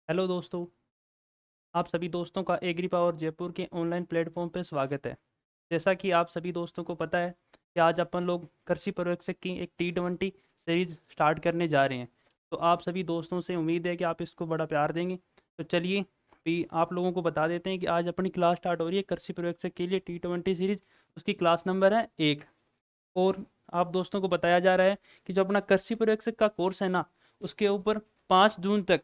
Hello दोस्तों। आप सभी दोस्तों का एग्री पावर जयपुर के ऑनलाइन प्लेटफॉर्म पर स्वागत है। जैसा कि आप सभी दोस्तों को पता है कि आज अपन लोग कृषि पर्यवेक्षक की एक T20 सीरीज स्टार्ट करने जा रहे हैं। तो आप सभी दोस्तों से उम्मीद है कि आप इसको बड़ा प्यार देंगे। तो चलिए भी आप लोगों को बता देते हैं कि आज अपनी क्लास स्टार्ट हो रही है कृषि पर्यवेक्षक के लिए T20 सीरीज। उसकी क्लास नंबर है 1। और आप दोस्तों को बताया जा रहा है कि जो अपना कृषि पर्यवेक्षक का कोर्स है ना, उसके ऊपर 5 जून तक,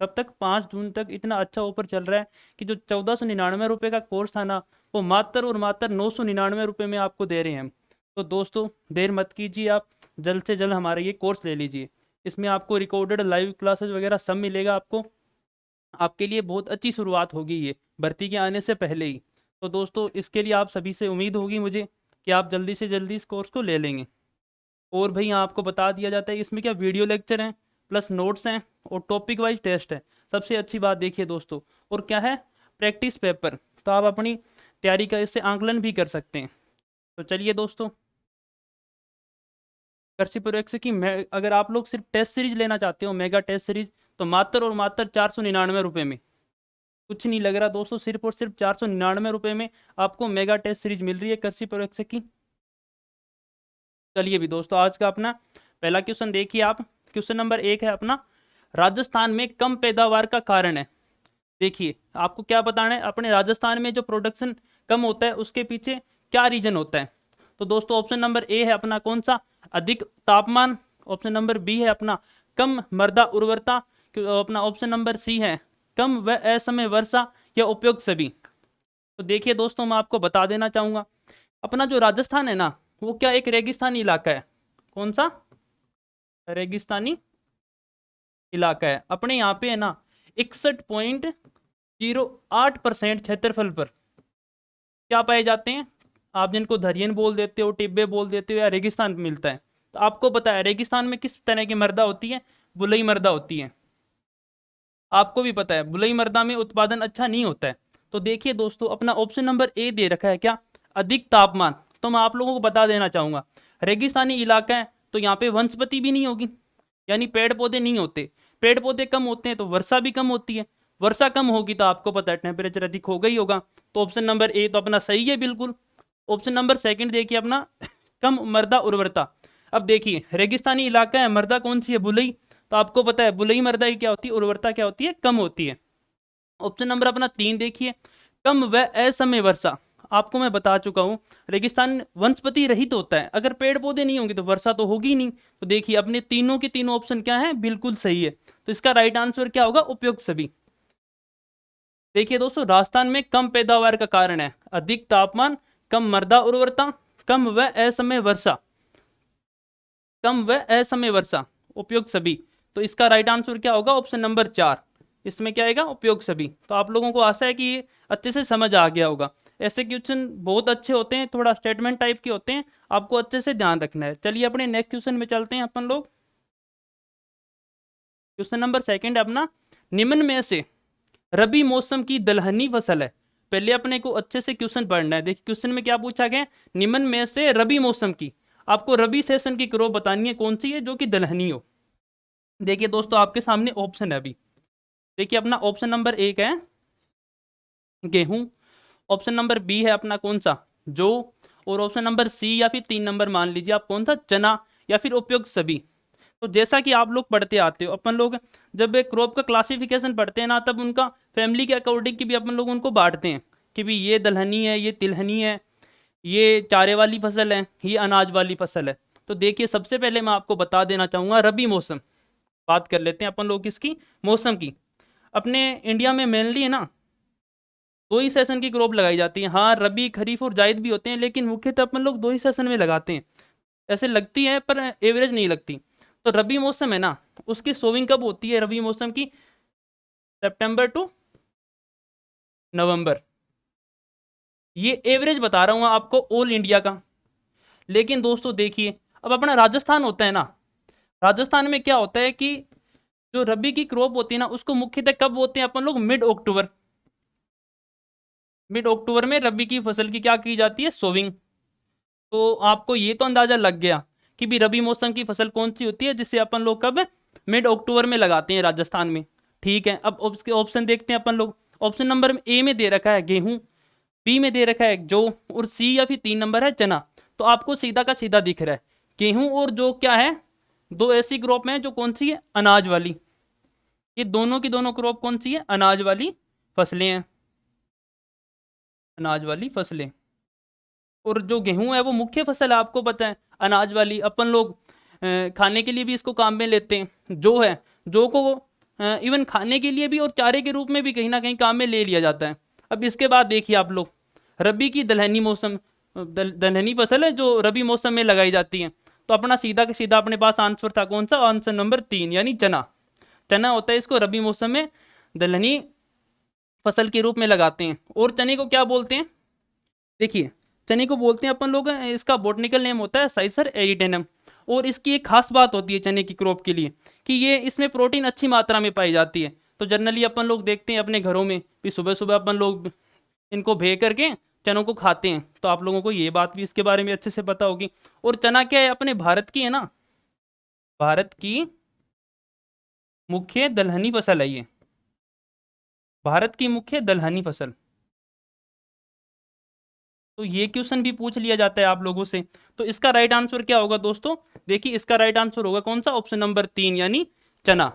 कब तक, 5 जून तक इतना अच्छा ऑफर चल रहा है कि जो 1499 रुपये का कोर्स था ना, वो मात्र और मात्र 999 रुपये में आपको दे रहे हैं हम। तो दोस्तों देर मत कीजिए, आप जल्द से जल्द हमारा ये कोर्स ले लीजिए। इसमें आपको रिकॉर्डेड लाइव क्लासेस वगैरह सब मिलेगा आपको। आपके लिए बहुत अच्छी शुरुआत होगी ये भर्ती के आने से पहले ही। तो दोस्तों इसके लिए आप सभी से उम्मीद होगी मुझे कि आप जल्दी से जल्दी इस कोर्स को ले लेंगे। और भाई यहाँ आपको बता दिया जाता है इसमें क्या वीडियो लेक्चर हैं, प्लस नोट्स हैं और टॉपिक वाइज टेस्ट है। सबसे अच्छी बात देखिए दोस्तों, और क्या है, प्रैक्टिस पेपर। तो आप अपनी तैयारी का इससे आंकलन भी कर सकते हैं। तो चलिए दोस्तों, कृषि पर्यवेक्षक की अगर आप लोग सिर्फ टेस्ट सीरीज लेना चाहते हो, मेगा टेस्ट सीरीज, तो मात्र और मात्र 499 रुपये में, कुछ नहीं लग रहा दोस्तों, सिर्फ और सिर्फ 499 रुपये में आपको मेगा टेस्ट सीरीज मिल रही है कृषि पर्यवेक्षक की। चलिए भी दोस्तों, आज का अपना पहला क्वेश्चन देखिए आप। क्वेश्चन नंबर 1 है अपना, राजस्थान में कम पैदावार का कारण है। देखिए आपको क्या बताना है, अपने राजस्थान में जो प्रोडक्शन कम होता है उसके पीछे क्या रीजन होता है। तो दोस्तों ऑप्शन नंबर ए है अपना कौन सा, अधिक तापमान। ऑप्शन नंबर बी है अपना कम मृदा उर्वरता। अपना ऑप्शन नंबर सी है कम व असमय वर्षा, या उपयुक्त सभी। तो देखिए दोस्तों, मैं आपको बता देना चाहूंगा, अपना जो राजस्थान है ना, वो क्या एक रेगिस्तानी इलाका है। कौन सा, रेगिस्तानी इलाका है। अपने यहाँ पे है ना 61.08% क्षेत्रफल पर क्या पाए जाते हैं, आप जिनको धरियन बोल देते हो, टिब्बे बोल देते हो, या रेगिस्तान मिलता है। तो आपको पता है रेगिस्तान में किस तरह की मृदा होती है, बुलई मृदा होती है। आपको भी पता है बुलई मृदा में उत्पादन अच्छा नहीं होता है। तो देखिए दोस्तों, अपना ऑप्शन नंबर ए दे रखा है क्या, अधिक तापमान। तो मैं आप लोगों को बता देना चाहूंगा, रेगिस्तानी इलाका है तो यहाँ पे वनस्पति भी नहीं होगी, यानी पेड़ पौधे नहीं होते। पेड़ पौधे कम होते हैं तो वर्षा भी कम होती है। वर्षा कम होगी तो आपको पता है टेम्परेचर अधिक होगा ही होगा। तो ऑप्शन नंबर ए तो अपना सही है बिल्कुल। ऑप्शन नंबर सेकंड देखिए अपना, कम मृदा उर्वरता। अब देखिए रेगिस्तानी इलाका है, मृदा कौन सी है, बुलई। तो आपको पता है बुलई मृदा की क्या होती है, उर्वरता क्या होती है, कम होती है। ऑप्शन नंबर अपना 3 देखिए, कम व असमय वर्षा। आपको मैं बता चुका हूं, रेगिस्तान वनस्पति रहित होता है, अगर पेड़ पौधे नहीं होंगे तो वर्षा तो होगी ही नहीं। तो देखिए अपने तीनों के तीनों ऑप्शन क्या है, बिल्कुल सही है। तो इसका राइट आंसर क्या होगा, उपयुक्त सभी। देखिए दोस्तों, राजस्थान में कम पैदावार का कारण है अधिक तापमान, कम मृदा उर्वरता, कम व असमय वर्षा, कम व असमय वर्षा, उपयुक्त सभी। तो इसका राइट आंसर क्या होगा, ऑप्शन नंबर 4। इसमें क्या आएगा, उपयुक्त सभी। तो आप लोगों को आशा है कि ये अच्छे से समझ आ गया होगा। ऐसे क्वेश्चन बहुत अच्छे होते हैं, थोड़ा स्टेटमेंट टाइप के होते हैं, आपको अच्छे से ध्यान रखना है। चलिए अपने नेक्स्ट क्वेश्चन में चलते हैं अपन लोग। क्वेश्चन नंबर सेकंड है अपना, निम्न में से रबी मौसम की दलहनी फसल है। पहले अपने को अच्छे से क्वेश्चन पढ़ना है। देखिए क्वेश्चन में क्या पूछा गया, निम्न में से रबी मौसम की, आपको रबी सेशन की क्रॉप बतानी है कौन सी है जो कि दलहनी हो। देखिए दोस्तों आपके सामने ऑप्शन है अभी। देखिए अपना ऑप्शन नंबर 1 है गेहूं। ऑप्शन नंबर बी है अपना कौन सा, जो। और ऑप्शन नंबर सी या फिर 3 नंबर मान लीजिए आप कौन सा, चना, या फिर उपयुक्त सभी। तो जैसा कि आप लोग पढ़ते आते हो, अपन लोग जब एक क्रॉप का क्लासिफिकेशन पढ़ते हैं ना, तब उनका फैमिली के अकॉर्डिंग की भी अपन लोग उनको बांटते हैं कि भी ये दलहनी है, ये तिलहनी है, ये चारे वाली फसल है, ये अनाज वाली फसल है। तो देखिए सबसे पहले मैं आपको बता देना चाहूंगा, रबी मौसम बात कर लेते हैं अपन लोग किसकी, मौसम की। अपने इंडिया में मेनली है ना 2 ही सेशन की क्रॉप लगाई जाती है। हाँ रबी, खरीफ और जायद भी होते हैं, लेकिन मुख्यतः अपन लोग 2 ही सेशन में लगाते हैं। ऐसे लगती है पर एवरेज नहीं लगती। तो रबी मौसम है ना, उसकी सोविंग कब होती है रबी मौसम की, सितंबर टू नवंबर। ये एवरेज बता रहा हूँ आपको ऑल इंडिया का। लेकिन दोस्तों देखिए, अब अपना राजस्थान होता है ना, राजस्थान में क्या होता है कि जो रबी की क्रॉप होती है ना, उसको मुख्यतः कब बोते हैं अपन लोग, मिड अक्टूबर। मिड अक्टूबर में रबी की फसल की क्या की जाती है, सोविंग। तो आपको ये तो अंदाजा लग गया कि भी रबी मौसम की फसल कौन सी होती है जिसे अपन लोग कब, मिड अक्टूबर में लगाते हैं राजस्थान में। ठीक है, अब उसके ऑप्शन देखते हैं अपन लोग। ऑप्शन नंबर ए में दे रखा है गेहूं, बी में दे रखा है जौ, और सी या फिर 3 नंबर है चना। तो आपको सीधा का सीधा दिख रहा है, गेहूं और जौ क्या है, दो ऐसी क्रॉप में है जो कौन सी है, अनाज वाली। ये दोनों की दोनों क्रॉप कौन सी है, अनाज वाली फसलें हैं, अनाज वाली फसलें। और जो गेहूं है वो मुख्य फसल है, आपको पता है, अनाज वाली। अपन लोग खाने के लिए भी इसको काम में लेते हैं। जो है, जो को इवन खाने के लिए भी और चारे के रूप में भी कहीं ना कहीं काम में ले लिया जाता है। अब इसके बाद देखिए आप लोग, रबी की दलहनी मौसम, दलहनी फसल है जो रबी मौसम में लगाई जाती है। तो अपना सीधा का सीधा अपने पास आंसर था कौन सा, आंसर नंबर 3 यानी चना। चना होता है, इसको रबी मौसम में दलहनी फसल के रूप में लगाते हैं। और चने को क्या बोलते हैं, देखिए चने को बोलते हैं अपन लोग, इसका बॉटनिकल नेम होता है साइसर एरिटेनम। और इसकी एक खास बात होती है चने की क्रॉप के लिए कि ये इसमें प्रोटीन अच्छी मात्रा में पाई जाती है। तो जनरली अपन लोग देखते हैं अपने घरों में भी, सुबह सुबह अपन लोग इनको भे करके चनों को खाते हैं। तो आप लोगों को ये बात भी इसके बारे में अच्छे से पता होगी। और चना क्या है, अपने भारत की है ना, भारत की मुख्य दलहनी फसल है ये, भारत की मुख्य दलहनी फसल। तो ये क्वेश्चन भी पूछ लिया जाता है आप लोगों से। तो इसका राइट आंसर क्या होगा दोस्तों, देखिए इसका राइट आंसर होगा कौन सा, ऑप्शन नंबर 3 यानी चना।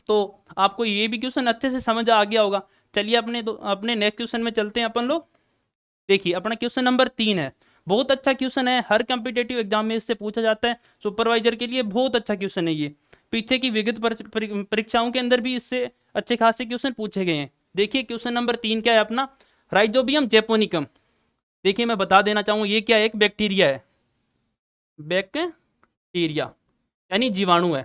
तो आपको ये भी क्वेश्चन अच्छे से समझ आ गया होगा। चलिए अपने नेक्स्ट क्वेश्चन में चलते हैं अपन लोग। देखिए अपना क्वेश्चन नंबर 3 है, बहुत अच्छा क्वेश्चन है, हर कम्पिटेटिव एग्जाम में इससे पूछा जाता है। सुपरवाइजर के लिए बहुत अच्छा क्वेश्चन है ये। पीछे की विगत परीक्षाओं के अंदर भी इससे अच्छे खासे क्वेश्चन पूछे गए हैं। देखिए क्वेश्चन नंबर 3 क्या है अपना, राइजोबियम जेपोनिकम। देखिए मैं बता देना चाहूँ, ये क्या है, एक बैक्टीरिया है, बैक्टीरिया यानी जीवाणु है।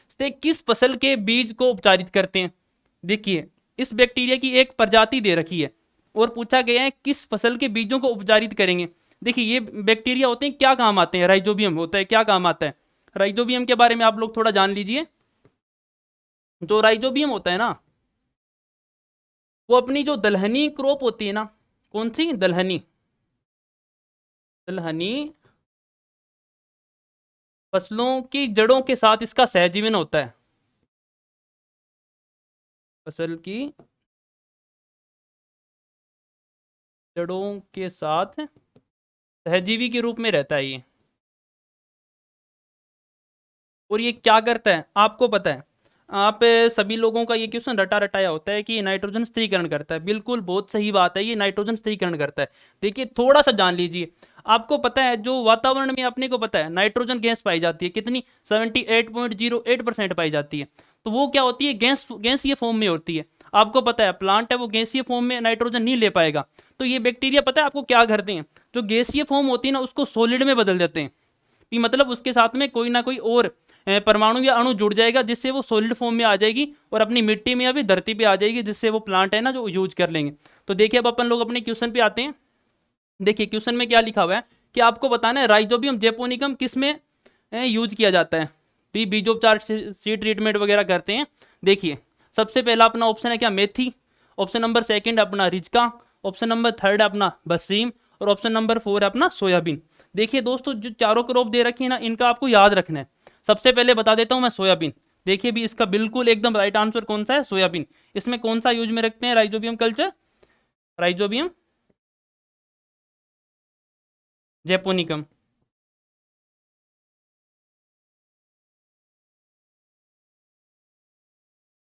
इससे किस फसल के बीज को उपचारित करते हैं। देखिए इस बैक्टीरिया की एक प्रजाति दे रखी है और पूछा गया है किस फसल के बीजों को उपचारित करेंगे। देखिए ये बैक्टीरिया होते हैं, क्या काम आते हैं, राइजोबियम होता है, क्या काम आता है। राइजोबियम के बारे में आप लोग थोड़ा जान लीजिए। जो राइजोबियम होता है ना, वो अपनी जो दलहनी क्रॉप होती है ना, कौन सी, दलहनी, दलहनी फसलों की जड़ों के साथ इसका सहजीवन होता है, फसल की जड़ों के साथ सहजीवी के रूप में रहता है ये। और ये क्या करता है आपको पता है, आप सभी लोगों का ये क्वेश्चन रटा रटाया होता है कि ये नाइट्रोजन स्थिरीकरण करता है। बिल्कुल बहुत सही बात है, ये नाइट्रोजन स्थिरीकरण करता है। देखिए थोड़ा सा जान लीजिए, आपको पता है जो वातावरण में अपने को पता है नाइट्रोजन गैस पाई जाती है, कितनी, 78.08% पाई जाती है। तो वो क्या होती है, गैसीय फॉर्म में होती है। आपको पता है प्लांट है वो गैसीय फॉर्म में नाइट्रोजन नहीं ले पाएगा। तो ये बैक्टीरिया पता है आपको क्या करते हैं, जो गैसीय फॉर्म होती है ना उसको सॉलिड में बदल देते हैं। कि मतलब उसके साथ में कोई ना कोई और परमाणु या अणु जुड़ जाएगा, जिससे वो सॉलिड फॉर्म में आ जाएगी और अपनी मिट्टी में या फिर धरती पे आ जाएगी, जिससे वो प्लांट है ना जो यूज कर लेंगे। तो देखिए अब अपन लोग अपने क्वेश्चन पे आते हैं। देखिए क्वेश्चन में क्या लिखा हुआ है कि आपको बताना है राइजोबियम जेपोनिकम किस में यूज किया जाता है, भी बीजोपचार सीड ट्रीटमेंट वगैरह करते हैं। देखिए सबसे पहला अपना ऑप्शन है क्या, मेथी। ऑप्शन नंबर सेकंड अपना रिजका। ऑप्शन नंबर थर्ड अपना बरसीम। और ऑप्शन नंबर 4 अपना सोयाबीन। देखिए दोस्तों जो चारों क्रॉप दे रखी है ना, इनका आपको याद रखना है। सबसे पहले बता देता हूं मैं, सोयाबीन। देखिए भी इसका बिल्कुल एकदम राइट आंसर कौन सा है, सोयाबीन। इसमें कौन सा यूज में रखते हैं, राइजोबियम कल्चर, राइजोबियम जेपोनिकम।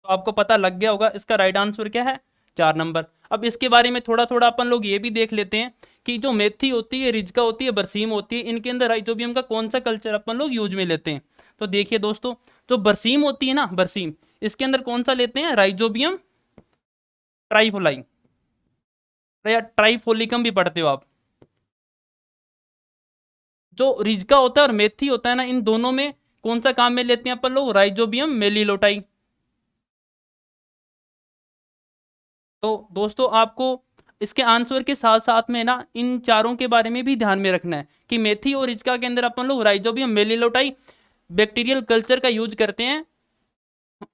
तो आपको पता लग गया होगा इसका राइट आंसर क्या है, 4 नंबर। अब इसके बारे में थोड़ा थोड़ा अपन लोग ये भी देख लेते हैं कि जो मेथी होती है, रिजका होती है, बरसीम होती है, इनके अंदर राइजोबियम का कौन सा कल्चर अपन लोग यूज में लेते हैं। तो देखिए दोस्तों, जो बरसीम होती है ना, बरसीम, इसके अंदर कौन सा लेते हैं, राइजोबियम ट्राइफोलाई, या ट्राइफोलिकम भी पढ़ते हो आप। जो रिजका होता है और मेथी होता है ना, इन दोनों में कौन सा काम में लेते हैं अपन लोग, राइजोबियम मेलिलोटाई। तो दोस्तों आपको इसके आंसर के साथ साथ में ना इन चारों के बारे में भी ध्यान में रखना है कि मेथी और इचका के अंदर अपन लोग राइजोबियम मेलिलोटाई बैक्टीरियल कल्चर का यूज करते हैं।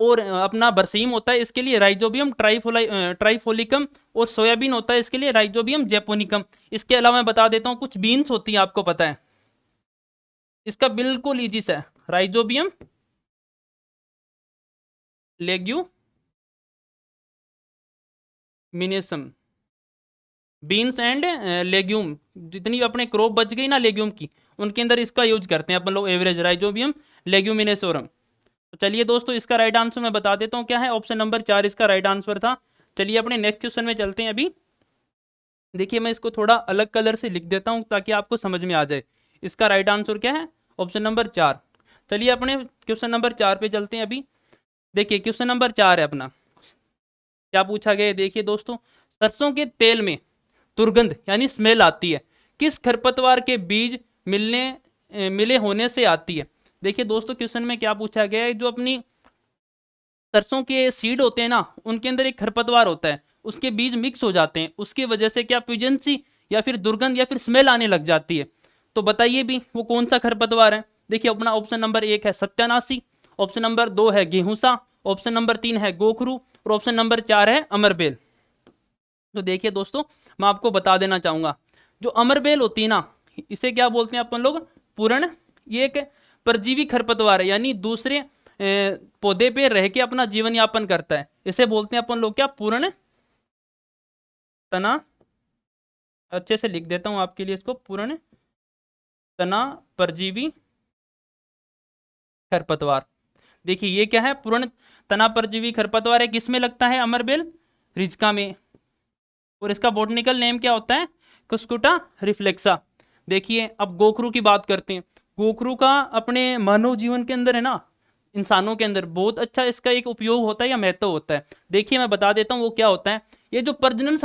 और अपना बरसीम होता है इसके लिए राइजोबियम ट्राइफोलिकम। और सोयाबीन होता है इसके लिए राइजोबियम जेपोनिकम। इसके अलावा मैं बता देता हूँ कुछ बीन्स होती हैं, आपको पता है, इसका बिल्कुल इजी सा है, राइजोबियम लेग्यू मिनेसम, बीन्स एंड लेग्यूम, जितनी भी अपने क्रॉप बच गई ना लेग्यूम की, उनके अंदर इसका यूज करते हैं अपन लोग एवरेज राइजोबियम लेग्यूमिनेसोरम। तो चलिए दोस्तों, इसका राइट आंसर मैं बता देता हूँ क्या है, ऑप्शन नंबर 4 इसका राइट आंसर था। चलिए अपने नेक्स्ट क्वेश्चन में चलते हैं। अभी देखिए मैं इसको थोड़ा अलग कलर से लिख देता हूँ ताकि आपको समझ में आ जाए। इसका राइट आंसर क्या है, ऑप्शन नंबर 4। चलिए अपने क्वेश्चन नंबर 4 पे चलते हैं। अभी देखिए क्वेश्चन नंबर 4 है अपना, क्या पूछा गया है देखिए दोस्तों, सरसों के तेल में दुर्गंध यानी स्मेल आती है, किस खरपतवार के बीज मिले होने से आती है। देखिए दोस्तों क्वेश्चन में क्या पूछा गया है, जो अपनी सरसों के सीड होते हैं ना, उनके अंदर एक खरपतवार होता है, उसके बीज मिक्स हो जाते हैं, उसकी वजह से क्या प्यूजेंसी या फिर दुर्गंध या फिर स्मेल आने लग जाती है। तो बताइए भी वो कौन सा खरपतवार है। देखिए अपना ऑप्शन नंबर 1 है सत्यानाशी, ऑप्शन नंबर 2 है गेहूंसा, ऑप्शन नंबर 3 है गोखरू और ऑप्शन नंबर 4 है अमरबेल। तो देखिए दोस्तों मैं आपको बता देना चाहूंगा, जो अमरबेल होती है ना, इसे क्या बोलते हैं अपन लोग, पूर्ण। ये एक परजीवी खरपतवार है, यानी दूसरे पौधे पे रह के अपना जीवन यापन करता है। इसे बोलते हैं अपन लोग क्या, पूर्ण तना, अच्छे से लिख देता हूं आपके लिए इसको, पूर्ण तना परजीवी खरपतवार। देखिए ये क्या है, पूर्ण तना परजीवी खरपतवार है, किसमें लगता है, अमरबेल रिज्का में। और इसका बॉटनिकल नेम क्या होता है, कुस्कुटा रिफ्लेक्सा। देखिए अब गोखरू की बात करते हैं। गोखरू का अपने मानव जीवन के अंदर है ना, इंसानों के अंदर बहुत अच्छा इसका एक उपयोग होता है या महत्व होता है। देखिए मैं बता देता हूँ वो क्या होता है। ये जो प्रजनन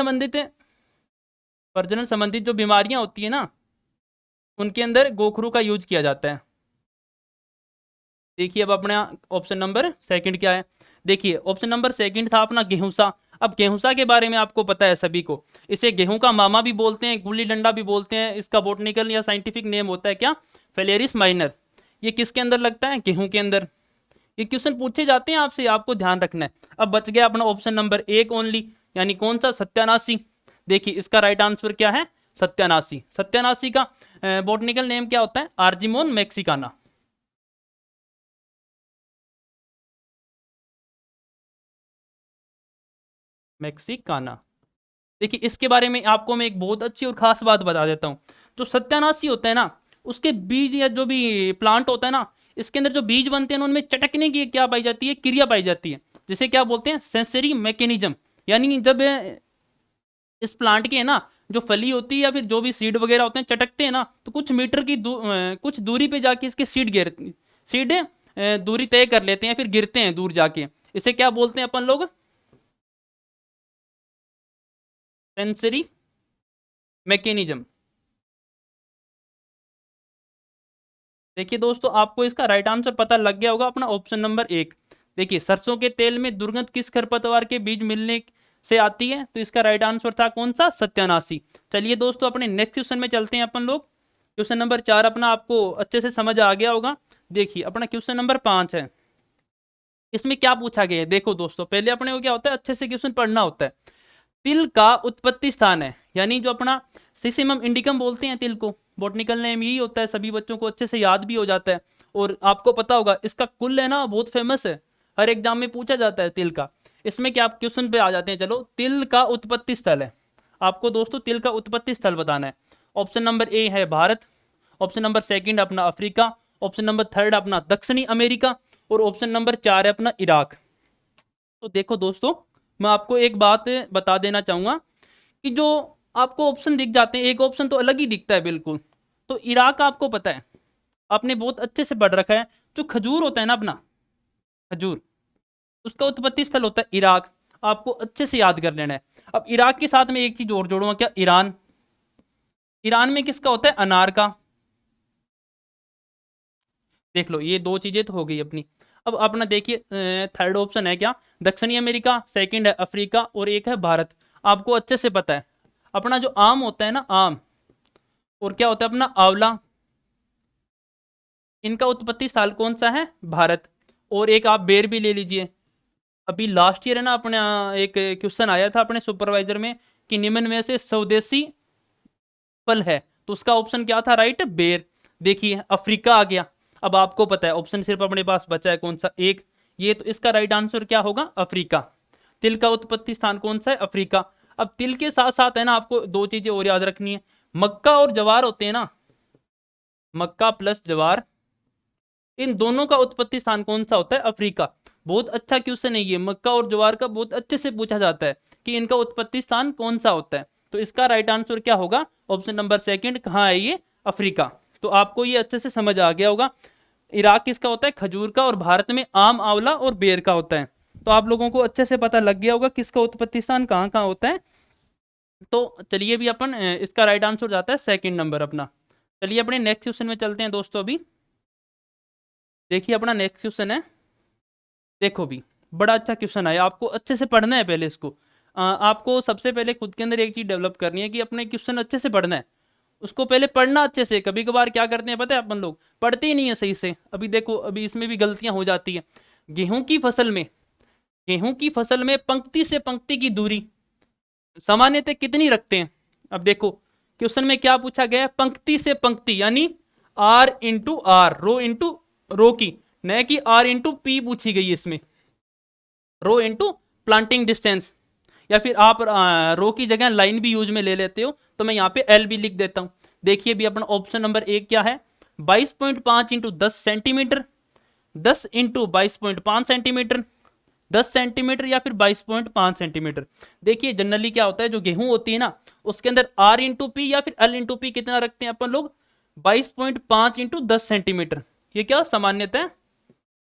संबंधित जो बीमारियां होती है ना, उनके अंदर गोखरू का यूज किया जाता है। देखिए अब अपना ऑप्शन नंबर सेकंड क्या है। देखिए ऑप्शन नंबर सेकंड था अपना गेहूंसा। अब गेहूंसा के बारे में आपको पता है सभी को, इसे गेहूं का मामा भी बोलते हैं, गुल्ली डंडा भी बोलते हैं। इसका बॉटनिकल या साइंटिफिक नेम होता है क्या, फेलेरिस माइनर। ये किसके अंदर लगता है, गेहूं के अंदर। ये क्वेश्चन पूछे जाते हैं आपसे, आपको ध्यान रखना है। अब बच गया अपना ऑप्शन नंबर 1 ओनली, यानी कौन सा, सत्यानाशी। देखिए इसका राइट आंसर क्या है, सत्यानाशी। सत्यानाशी का बॉटनिकल नेम क्या होता है, आर्जिमोन मैक्सिकाना। मैक्सिकाना। देखिए इसके बारे में आपको मैं एक बहुत अच्छी और खास बात बता देता हूँ। जो सत्यानाशी होता है ना, उसके बीज या जो भी प्लांट होता है ना, इसके अंदर जो बीज बनते हैं उनमें चटकने की क्या पाई जाती है, क्रिया पाई जाती है, जिसे क्या बोलते हैं, सेंसरी मैकेनिज्म। यानी जब इस प्लांट की है ना जो फली होती है या फिर जो भी सीड वगैरह होते हैं, चटकते हैं ना, तो कुछ मीटर की कुछ दूरी पे जाके इसके सीड दूरी तय कर लेते हैं, फिर गिरते हैं दूर जाके। इसे क्या बोलते हैं अपन लोग, सेंसरी मैकेनिज्म। देखिए दोस्तों आपको इसका राइट आंसर पता लग गया होगा, अपना ऑप्शन नंबर 1। देखिए सरसों के तेल में दुर्गंध किस खरपतवार के बीज मिलने से आती है, तो इसका राइट आंसर था कौन सा, सत्यानाशी। चलिए दोस्तों अपने नेक्स्ट क्वेश्चन में चलते हैं अपन लोग। क्वेश्चन नंबर 4 अपना आपको अच्छे से समझ आ गया होगा। देखिए अपना क्वेश्चन नंबर 5 है। इसमें क्या पूछा गया है, देखो दोस्तों पहले अपने को क्या होता है, अच्छे से क्वेश्चन पढ़ना होता है। तिल का उत्पत्ति स्थान है, यानी जो अपना सिसिमम इंडिकम बोलते हैं तिल को, बॉटनिकल नेम यही होता है, सभी बच्चों को अच्छे से याद भी हो जाता है। और आपको पता होगा इसका कुल है ना बहुत फेमस है, हर एग्जाम में पूछा जाता है तिल का। इसमें क्या, आप क्वेश्चन पे आ जाते हैं। चलो तिल का उत्पत्ति स्थल है, आपको दोस्तों तिल का उत्पत्ति स्थल बताना है। ऑप्शन नंबर ए है भारत, ऑप्शन नंबर सेकंड अपना अफ्रीका, ऑप्शन नंबर थर्ड अपना दक्षिणी अमेरिका और ऑप्शन नंबर 4 है अपना इराक। तो देखो दोस्तों मैं आपको एक बात बता देना चाहूंगा कि जो आपको ऑप्शन दिख जाते हैं, एक ऑप्शन तो अलग ही दिखता है बिल्कुल। तो इराक आपको पता है, आपने बहुत अच्छे से पढ़ रखा है, जो खजूर होता है ना अपना, खजूर, उसका उत्पत्ति स्थल होता है इराक। आपको अच्छे से याद कर लेना है। अब इराक के साथ में एक चीज और जोड़ूंगा, क्या, ईरान। ईरान में किसका होता है, अनार का। देख लो ये दो चीजें तो हो गई अपनी। अब अपना देखिए थर्ड ऑप्शन है क्या, दक्षिणी अमेरिका, सेकंड है अफ्रीका और एक है भारत। आपको अच्छे से पता है अपना जो आम होता है ना, आम, और क्या होता है अपना आंवला, इनका उत्पत्ति स्थल कौन सा है, भारत। और एक आप बेर भी ले लीजिए। अभी लास्ट ईयर है ना अपने एक क्वेश्चन आया था अपने सुपरवाइजर में कि निम्न में से स्वदेशी फल है, तो उसका ऑप्शन क्या था, राइट, बेर। देखिए अफ्रीका आ गया। अब आपको पता है ऑप्शन सिर्फ अपने पास बचा है कौन सा, एक। ये तो इसका राइट आंसर क्या होगा, अफ्रीका। तिल का उत्पत्ति स्थान कौन सा है, अफ्रीका। अब तिल के साथ साथ है ना आपको दो चीजें और याद रखनी है, मक्का और जवार होते हैं ना, मक्का प्लस जवार, इन दोनों का उत्पत्ति स्थान कौन सा होता है? अफ्रीका। बहुत अच्छा क्वेश्चन है ये, मक्का और ज्वार का बहुत अच्छे से पूछा जाता है कि इनका उत्पत्ति स्थान कौन सा होता है। तो इसका राइट आंसर क्या होगा? ऑप्शन नंबर सेकंड, कहाँ है ये? अफ्रीका। तो आपको ये अच्छे से समझ आ गया होगा। इराक किसका होता है? खजूर का। और भारत में आम, आंवला और बेर का होता है। तो आप लोगों को अच्छे से पता लग गया होगा किसका उत्पत्ति स्थान कहाँ कहाँ होता है। तो चलिए भी अपन इसका राइट आंसर जाता है सेकंड नंबर अपना। चलिए अपने नेक्स्ट क्वेश्चन में चलते हैं दोस्तों। अभी देखिए अपना नेक्स्ट क्वेश्चन है, देखो भी बड़ा अच्छा क्वेश्चन है, आपको अच्छे से पढ़ना है पहले इसको। आपको सबसे पहले खुद के अंदर एक चीज डेवलप करनी है कि अपने क्वेश्चन अच्छे से पढ़ना है, उसको पहले पढ़ना अच्छे से। कभी कभार क्या करते हैं पता है, अपन लोग पढ़ते ही नहीं है सही से। अभी देखो, अभी इसमें भी गलतियां हो जाती है। गेहूं की फसल में, गेहूं की फसल में पंक्ति से पंक्ति की दूरी सामान्यतः कितनी रखते हैं? अब देखो क्वेश्चन में क्या पूछा गया है, पंक्ति से पंक्ति यानी R into R, row into row की, न कि आर इंटू पी पूछी गई है इसमें, रो इंटू प्लांटिंग डिस्टेंस। या फिर आप रो की जगह लाइन भी यूज में ले लेते हो, तो मैं यहाँ पे एल भी लिख देता हूँ। देखिए भी अपना ऑप्शन नंबर एक क्या है, 22.5 into 10 centimetre, 10 into 22.5 centimetre, 10 centimetre या फिर 22.5 सेंटीमीटर। देखिए जनरली क्या होता है, जो गेहूं होती है ना उसके अंदर आर इंटू पी या फिर एल इंटू पी कितना रखते हैं अपन लोग? 22.5 इंटू 10 सेंटीमीटर। ये क्या सामान्यतः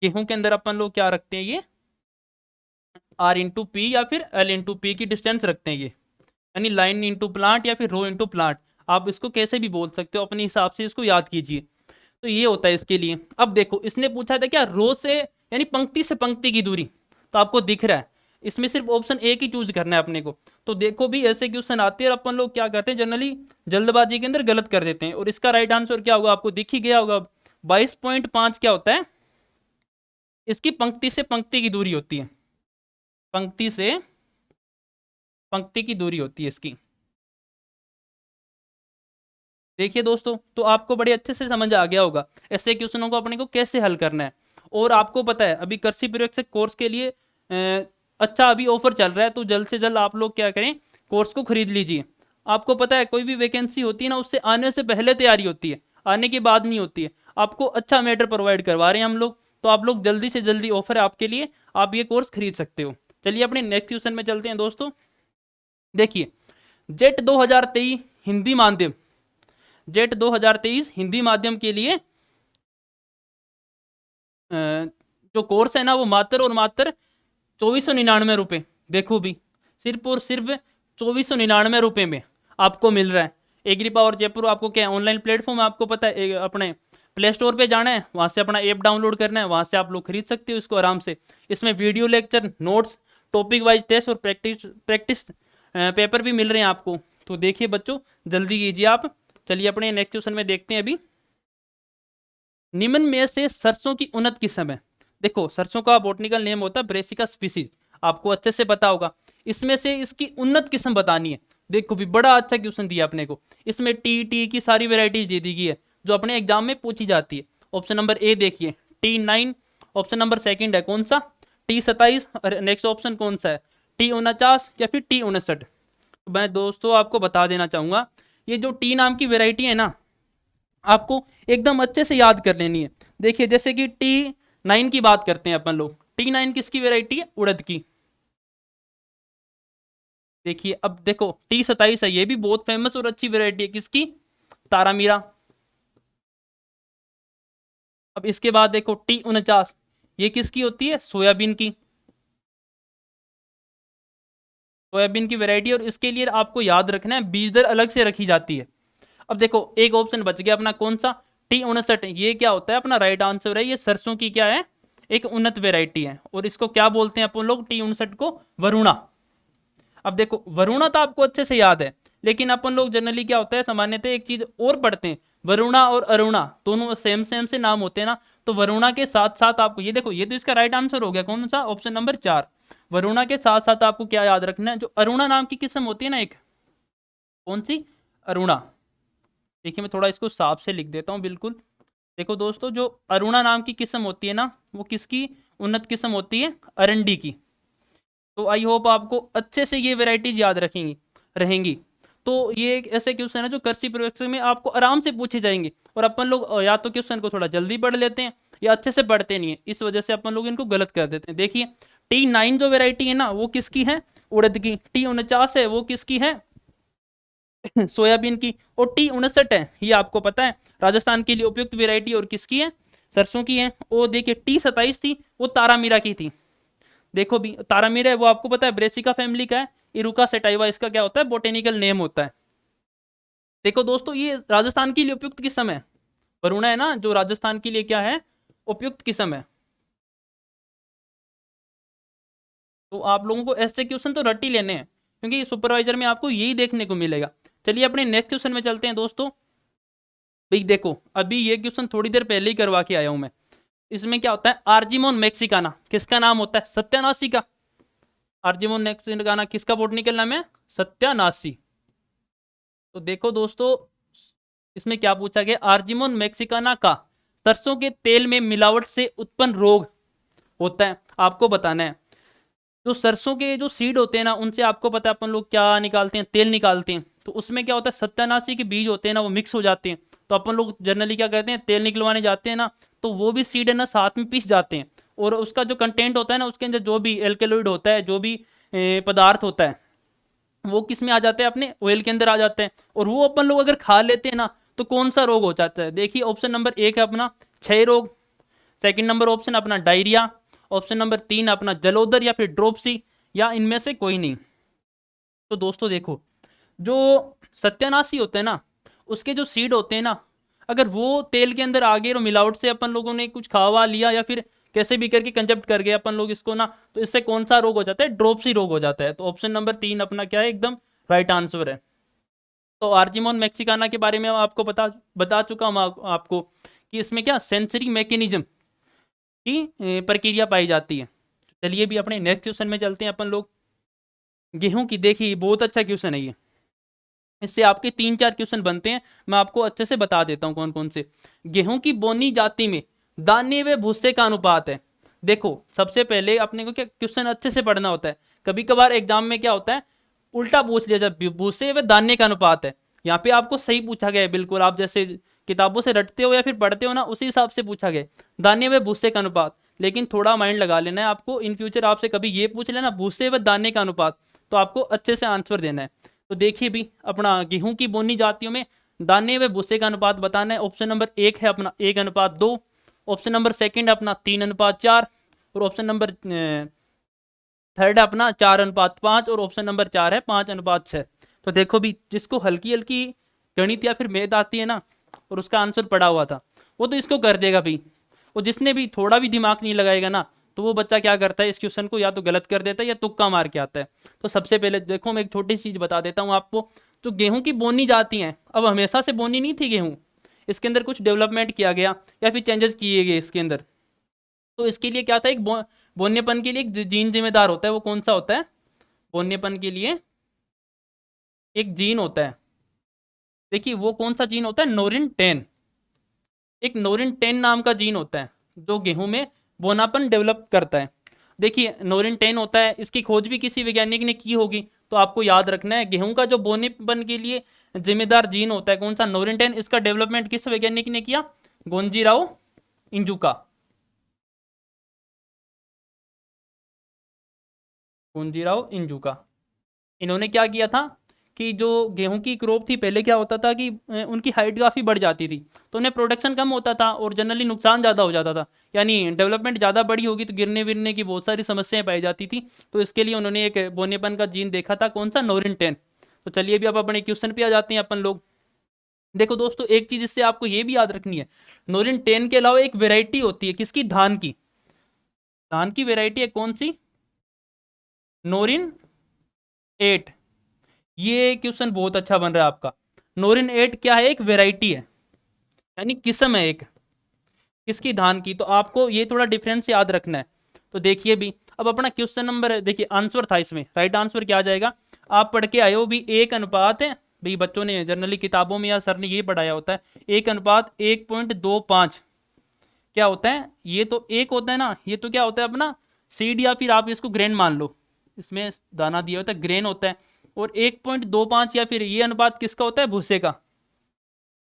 गेहूं के अंदर अपन लोग क्या रखते हैं, ये आर इंटू पी या फिर एल इंटू पी की डिस्टेंस रखते हैं ये, यानी लाइन इंटू प्लांट या फिर रो इंटू प्लांट। आप इसको कैसे भी बोल सकते हो, अपने हिसाब से इसको याद कीजिए। तो ये होता है इसके लिए। अब देखो इसने पूछा था क्या, रो से यानी पंक्ति से पंक्ति की दूरी, तो आपको दिख रहा है इसमें सिर्फ ऑप्शन ए की चूज करना है अपने को। तो देखो भी ऐसे क्वेश्चन आते हैं और अपन लोग क्या करते हैं, जनरली जल्दबाजी के अंदर गलत कर देते हैं। और इसका राइट आंसर क्या होगा, आपको दिख ही गया होगा। 22.5 क्या होता है, इसकी पंक्ति से पंक्ति की दूरी होती है, पंक्ति से पंक्ति की दूरी होती है इसकी। देखिए दोस्तों, तो आपको बड़े अच्छे से समझ आ गया होगा ऐसे क्वेश्चनों को अपने को कैसे हल करना है। और आपको पता है अभी कृषि पर्यवेक्षक कोर्स के लिए अच्छा अभी ऑफर चल रहा है, तो जल्द से जल्द आप लोग क्या करें, कोर्स को खरीद लीजिए। आपको पता है कोई भी वैकेंसी होती है ना, उससे आने से पहले तैयारी होती है, आने के बाद नहीं होती है। आपको अच्छा मैटर प्रोवाइड करवा रहे हैं हम लोग, तो आप लोग जल्दी से जल्दी ऑफर है आपके लिए, आप ये कोर्स खरीद सकते हो। चलिए अपने नेक्स्ट क्वेश्चन में चलते हैं दोस्तों। देखिए जेट 2023 हिंदी माध्यम, जेट 2023 हिंदी माध्यम के लिए जो कोर्स है ना वो मात्र और मात्र 2499 रुपये। देखो भी सिर्फ और सिर्फ 2499 रुपये में आपको मिल रहा है। एग्री पावर जयपुर आपको क्या है, ऑनलाइन प्लेटफॉर्म है, आपको पता है अपने प्ले स्टोर पे जाना है, वहाँ से अपना ऐप डाउनलोड करना है, वहाँ से आप लोग खरीद सकते हो इसको आराम से। इसमें video lecture, notes, topic wise test और प्रैक्टिस पेपर भी मिल रहे हैं आपको। तो देखिए बच्चों जल्दी कीजिए आप। चलिए अपने नेक्स्ट क्वेश्चन में देखते हैं। अभी निम्न में से सरसों की उन्नत किस्म है। देखो सरसों का बॉटनिकल नेम होता है ब्रेसिका स्पीसीज, आपको अच्छे से पता होगा। इसमें से इसकी उन्नत किस्म बतानी है। देखो भी बड़ा अच्छा क्वेश्चन दिया अपने को, इसमें टी की सारी वेराइटीज दे दी गई है जो अपने एग्जाम में पूछी जाती है। ऑप्शन नंबर ए देखिए T9, ऑप्शन नंबर सेकंड है कौन सा, T27, और नेक्स्ट ऑप्शन कौन सा है T49 या फिर T59। तो मैं दोस्तों आपको बता देना चाहूंगा, ये जो टी नाम की वेराइटी है ना, आपको एकदम अच्छे से याद कर लेनी है। देखिए जैसे कि T9 की बात करते हैं अपन लोग, T9 किसकी वेराइटी है, उड़द की। देखिए अब देखो T27 है, ये भी बहुत फेमस और अच्छी वेराइटी है, किसकी, तारामीरा। अब इसके बाद देखो T49, ये किसकी होती है, सोयाबीन की, सोयाबीन की वैरायटी। और इसके लिए आपको याद रखना है बीज दर अलग से रखी जाती है। अब देखो एक ऑप्शन बच गया अपना कौन सा, T59, ये क्या होता है, अपना राइट आंसर है, ये सरसों की क्या है, एक उन्नत वेराइटी है। और इसको क्या बोलते हैं अपन लोग, T59 को वरुणा। अब देखो वरुणा तो आपको अच्छे से याद है, लेकिन अपन लोग जनरली क्या होता है, सामान्यतः एक चीज और पढ़ते हैं, वरुणा और अरुणा दोनों सेम सेम से नाम होते हैं ना, तो वरुणा के साथ साथ आपको ये देखो, ये तो इसका राइट आंसर हो गया कौन सा, ऑप्शन नंबर 4। वरुणा के साथ साथ आपको क्या याद रखना है, जो अरुणा नाम की किस्म होती है ना एक, कौन सी, अरुणा। देखिए मैं थोड़ा इसको साफ से लिख देता हूँ बिल्कुल। देखो दोस्तों जो अरुणा नाम की किस्म होती है ना, वो किसकी उन्नत किस्म होती है, अरंडी की। तो आई होप आपको अच्छे से ये वेराइटीज याद रखेंगी रहेंगी। तो ये एक ऐसे क्वेश्चन है जो कृषि प्रयोगशाला में आपको आराम से पूछे जाएंगे, और अपन लोग या तो क्वेश्चन को थोड़ा जल्दी पढ़ लेते हैं या अच्छे से पढ़ते नहीं है, इस वजह से अपन लोग इनको गलत कर देते हैं। देखिए T9 जो वेराइटी है ना वो किसकी है, उड़द की। T49 है वो किसकी है, सोयाबीन की। और T59 है ये आपको पता है राजस्थान के लिए उपयुक्त वेराइटी और किसकी है, सरसों की है। और देखिए T27 थी वो तारामीरा की थी। देखो भी तारामीरा है वो आपको पता है ब्रेसिका फैमिली का है, इरुका सेटाइवा इसका क्या होता है बोटेनिकल नेम होता है। देखो दोस्तों ये राजस्थान के लिए उपयुक्त किस्म है, वरुणा है ना जो राजस्थान के लिए क्या है उपयुक्त किस्म है। तो आप लोगों को ऐसे क्वेश्चन तो रट ही लेने हैं, क्योंकि सुपरवाइजर में आपको यही देखने को मिलेगा। चलिए अपने नेक्स्ट क्वेश्चन में चलते हैं दोस्तों। भाई देखो अभी ये क्वेश्चन थोड़ी देर पहले ही करवा के आया हूं मैं। इसमें क्या होता है, आर्जिमोन मैक्सिकाना किसका नाम होता है, सत्यानाशी का। आर्जिमोन मैक्सिकाना किसका बोटनिकल नाम है, सत्यानाशी। तो देखो दोस्तों इसमें क्या पूछा गया, आर्जिमोन मैक्सिकाना का सरसों के तेल में मिलावट से उत्पन्न रोग होता है, आपको बताना है। जो सरसों के जो सीड होते हैं ना उनसे आपको पता है अपन लोग क्या निकालते हैं, तेल निकालते हैं। तो उसमें क्या होता है सत्यानाशी के बीज होते हैं ना वो मिक्स हो जाते हैं। तो अपन लोग जनरली क्या कहते हैं तेल निकलवाने जाते हैं ना, तो वो भी सीड है ना साथ में पीस जाते हैं। और उसका जो कंटेंट होता है ना उसके अंदर जो भी एल्केलॉइड होता है, जो भी पदार्थ होता है, वो किस में आ जाते हैं अपने ऑयल के अंदर आ जाते हैं। और वो अपन लोग अगर खा लेते हैं ना तो कौन सा रोग हो जाता है, देखिए ऑप्शन नंबर 1 है अपना क्षय रोग, सेकंड नंबर ऑप्शन अपना डायरिया, ऑप्शन नंबर 3 अपना जलोदर या फिर ड्रोपसी, या इनमें से कोई नहीं। तो दोस्तों देखो जो सत्यानाशी होते हैं ना उसके जो सीड होते हैं ना, अगर वो तेल के अंदर आ गए और मिलावट से अपन लोगों ने कुछ खावा लिया या फिर कैसे भी करके कंजप्ट कर गए अपन लोग इसको ना, तो इससे कौन सा रोग हो जाता है, ड्रोपसी रोग हो जाता है। तो ऑप्शन नंबर 3 अपना क्या है एकदम राइट आंसर है। तो आर्जिमोन मैक्सिकाना के बारे में आपको बता बता चुका हूँ आपको कि इसमें क्या सेंसरी मैकेनिज्म की प्रक्रिया पाई जाती है। चलिए भी अपने नेक्स्ट क्वेश्चन में चलते हैं अपन लोग। गेहूं की, देखिए बहुत अच्छा क्वेश्चन है ये, इससे आपके 3-4 क्वेश्चन बनते हैं। मैं आपको अच्छे से बता देता हूं कौन कौन से। गेहूं की बोनी जाति में दाने व भूसे का अनुपात है। देखो सबसे पहले अपने को क्या क्वेश्चन अच्छे से पढ़ना होता है। कभी कभार एग्जाम में क्या होता है उल्टा पूछ लिया जाए, भूसे व दाने का अनुपात है। यहाँ पे आपको सही पूछा गया है, बिल्कुल आप जैसे किताबों से रटते हो या फिर पढ़ते हो ना उसी हिसाब से पूछा गया दाने व भूसे का अनुपात। लेकिन थोड़ा माइंड लगा लेना है आपको, इन फ्यूचर आपसे कभी ये पूछ लेना भूसे व दाने का अनुपात, तो आपको अच्छे से आंसर देना है। तो देखिए भी अपना गेहूं की बोनी जातियों में दाने व भूसे का अनुपात बताना है। ऑप्शन नंबर 1 है अपना 1:2, ऑप्शन नंबर सेकंड अपना 3:4, और ऑप्शन नंबर थर्ड अपना 4:5, और ऑप्शन नंबर 4 है 5:6। तो देखो भी जिसको हल्की हल्की गणित या फिर मैथ आती है ना और उसका आंसर पड़ा हुआ था वो तो इसको कर देगा भी। और जिसने भी थोड़ा भी दिमाग नहीं लगाएगा ना तो वो बच्चा क्या करता है इस क्वेश्चन को या तो गलत कर देता है या तुक्का मार के आता है। तो सबसे पहले देखो मैं एक छोटी सी चीज बता देता हूँ आपको। जो गेहूं की बोनी जाती हैं अब हमेशा से बोनी नहीं थी गेहूं, इसके अंदर कुछ डेवलपमेंट किया गया या फिर चेंजेस किए गए इसके अंदर। तो इसके लिए क्या था एक बोनेपन के लिए एक जीन जिम्मेदार होता है, वो कौन सा होता है, बोनेपन के लिए एक जीन होता है। देखिए वो कौन सा जीन होता है, नोरिन 10। एक नोरिन 10 नाम का जीन होता है जो गेहूं में बोनापन डेवलप करता है। देखिए नोरिन 10 होता है, इसकी खोज भी किसी वैज्ञानिक ने की होगी। तो आपको याद रखना है गेहूं का जो बोनेपन के लिए जिम्मेदार जीन होता है कौन सा, नोरिन 10, इसका डेवलपमेंट किस वैज्ञानिक ने किया, गोंजीराव इंजुका। गोंजीराव इंजुका, इन्होंने क्या किया था कि जो गेहूं की क्रॉप थी पहले क्या होता था कि उनकी हाइट काफ़ी बढ़ जाती थी, तो उन्हें प्रोडक्शन कम होता था और जनरली नुकसान ज़्यादा हो जाता था। यानी डेवलपमेंट ज़्यादा बड़ी होगी तो गिरने विरने की बहुत सारी समस्याएं पाई जाती थी। तो इसके लिए उन्होंने एक बोनेपन का जीन देखा था कौन सा, नोरिन 10। तो चलिए भी अब अपने क्वेश्चन पे आ जाते हैं अपन लोग। देखो दोस्तों एक चीज़ इससे आपको ये भी याद रखनी है, नोरिन 10 के अलावा एक वेराइटी होती है किसकी, धान की। धान की वेराइटी है कौन सी, नोरिन 8। ये क्वेश्चन बहुत अच्छा बन रहा है आपका। नोरिन 8 क्या है, एक वेराइटी है, यानी किस्म है एक किसकी, धान की। तो आपको ये थोड़ा डिफरेंस याद रखना है। तो देखिए भी अब अपना क्वेश्चन नंबर देखिए आंसर था इसमें, राइट आंसर क्या आ जाएगा, आप पढ़ के आए हो भी 1 अनुपात है भाई, बच्चों ने जनरली किताबों में या सर ने ये पढ़ाया होता है 1:1.25 क्या होता है, ये तो एक होता है ना, ये तो क्या होता है अपना सीड या फिर आप इसको ग्रेन मान लो। इसमें दाना दिया होता है, ग्रेन होता है, और 1.25 या फिर ये अनुपात किसका होता है, भूसे का।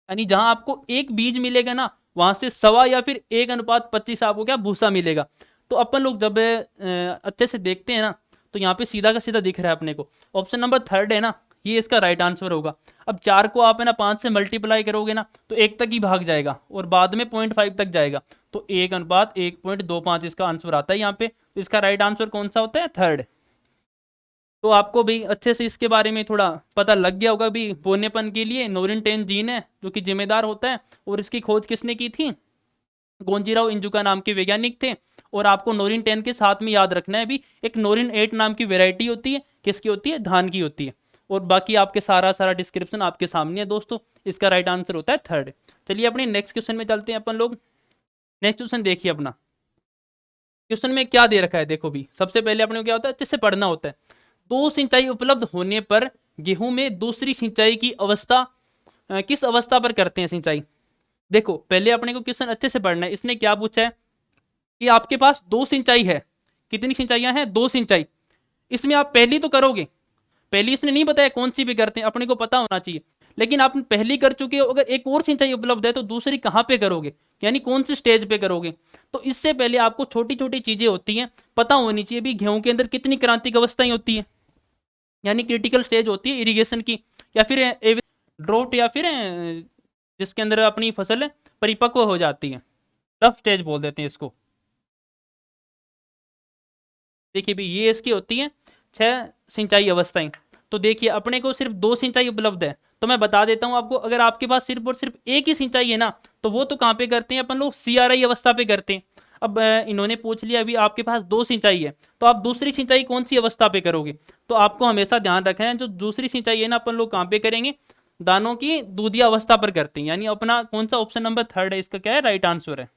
यानी जहां आपको एक बीज मिलेगा ना, वहां से 1.25 या फिर 1:25 आपको क्या भूसा मिलेगा। तो अपन लोग जब अच्छे से देखते हैं ना, तो यहाँ पे सीधा का सीधा दिख रहा है अपने को, ऑप्शन नंबर थर्ड है ना, ये इसका राइट आंसर होगा। अब 4 को आप है ना 5 से मल्टीप्लाई करोगे ना, तो 1 तक ही भाग जाएगा और बाद में 0.5 तक जाएगा, तो 1:1.25 इसका आंसर आता है यहाँ पे। तो इसका राइट आंसर कौन सा होता है, थर्ड। तो आपको भी अच्छे से इसके बारे में थोड़ा पता लग गया होगा भी, बोनेपन के लिए नोरिन 10 जीन है जो कि जिम्मेदार होता है, और इसकी खोज किसने की थी, गोंजीराव इंजुका नाम के वैज्ञानिक थे। और आपको नोरिन 10 के साथ में याद रखना है भी, एक नोरिन 8 नाम की वेराइटी होती है, किसकी होती है, धान की होती है। और बाकी आपके सारा डिस्क्रिप्शन आपके सामने है दोस्तों। इसका राइट आंसर होता है थर्ड। चलिए अपने नेक्स्ट क्वेश्चन में चलते हैं अपन लोग। नेक्स्ट क्वेश्चन देखिए अपना, क्वेश्चन में क्या दे रखा है देखो भी। सबसे पहले अपने को क्या होता है, अच्छे से पढ़ना होता है। 2 सिंचाई उपलब्ध होने पर गेहूं में दूसरी सिंचाई की अवस्था किस अवस्था पर करते हैं सिंचाई। देखो पहले अपने को क्वेश्चन अच्छे से पढ़ना है। इसने क्या पूछा है कि आपके पास 2 सिंचाई है, कितनी सिंचाइयां हैं, 2 सिंचाई। इसमें आप पहली तो करोगे, पहली इसने नहीं बताया कौन सी भी करते हैं, अपने को पता होना चाहिए। लेकिन आप पहली कर चुके हो, अगर एक और सिंचाई उपलब्ध है तो दूसरी कहाँ पे करोगे, यानी कौन सी स्टेज पे करोगे। तो इससे पहले आपको छोटी छोटी चीजें होती हैं पता होनी चाहिए भी, गेहूं के अंदर कितनी क्रांतिक अवस्थाएं होती है, यानी क्रिटिकल स्टेज होती है इरिगेशन की, या फिर ड्रोट, या फिर जिसके अंदर अपनी फसल परिपक्व हो जाती है, रफ स्टेज बोल देते हैं इसको। देखिए भी ये इसकी होती है 6 सिंचाई अवस्थाएं। तो देखिए अपने को सिर्फ 2 सिंचाई उपलब्ध है, तो मैं बता देता हूं आपको, अगर आपके पास सिर्फ और सिर्फ एक ही सिंचाई है ना, तो वो तो कहाँ पे करते हैं अपन लोग, CRI अवस्था पे करते हैं। अब इन्होंने पूछ लिया अभी आपके पास 2 सिंचाई है, तो आप दूसरी सिंचाई कौन सी अवस्था पे करोगे। तो आपको हमेशा ध्यान रखना है, जो दूसरी सिंचाई है ना अपन लोग कहाँ पे करेंगे, दानों की दूधिया अवस्था पर करते हैं। यानी अपना कौन सा ऑप्शन नंबर थर्ड है, इसका क्या है, राइट आंसर है।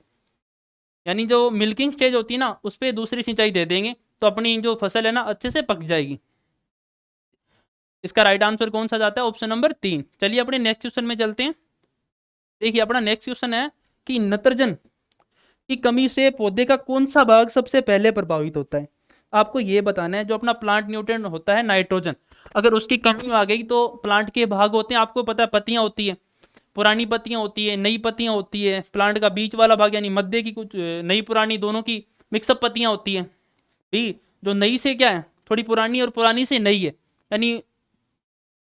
यानी जो मिल्किंग स्टेज होती है ना, उस पर दूसरी सिंचाई दे देंगे तो अपनी जो फसल है ना अच्छे से पक जाएगी। इसका राइट आंसर कौन सा जाता है, ऑप्शन नंबर 3। चलिए अपने नेक्स्ट क्वेश्चन में चलते हैं। देखिए अपना नेक्स्ट क्वेश्चन है कि नाइट्रोजन की कमी से पौधे का कौन सा भाग सबसे पहले प्रभावित होता है। आपको ये बताना है जो अपना प्लांट न्यूट्रिएंट होता है नाइट्रोजन, अगर उसकी कमी आ गई तो प्लांट के भाग होते हैं, आपको पता है पत्तियां होती है, पुरानी पत्तियां होती है, नई पत्तियां होती है, प्लांट का बीच वाला भाग यानी मध्य की कुछ नई पुरानी दोनों की मिक्सअप पत्तियां होती हैं भी। जो नई से क्या है, थोड़ी पुरानी, और पुरानी से नई है, यानी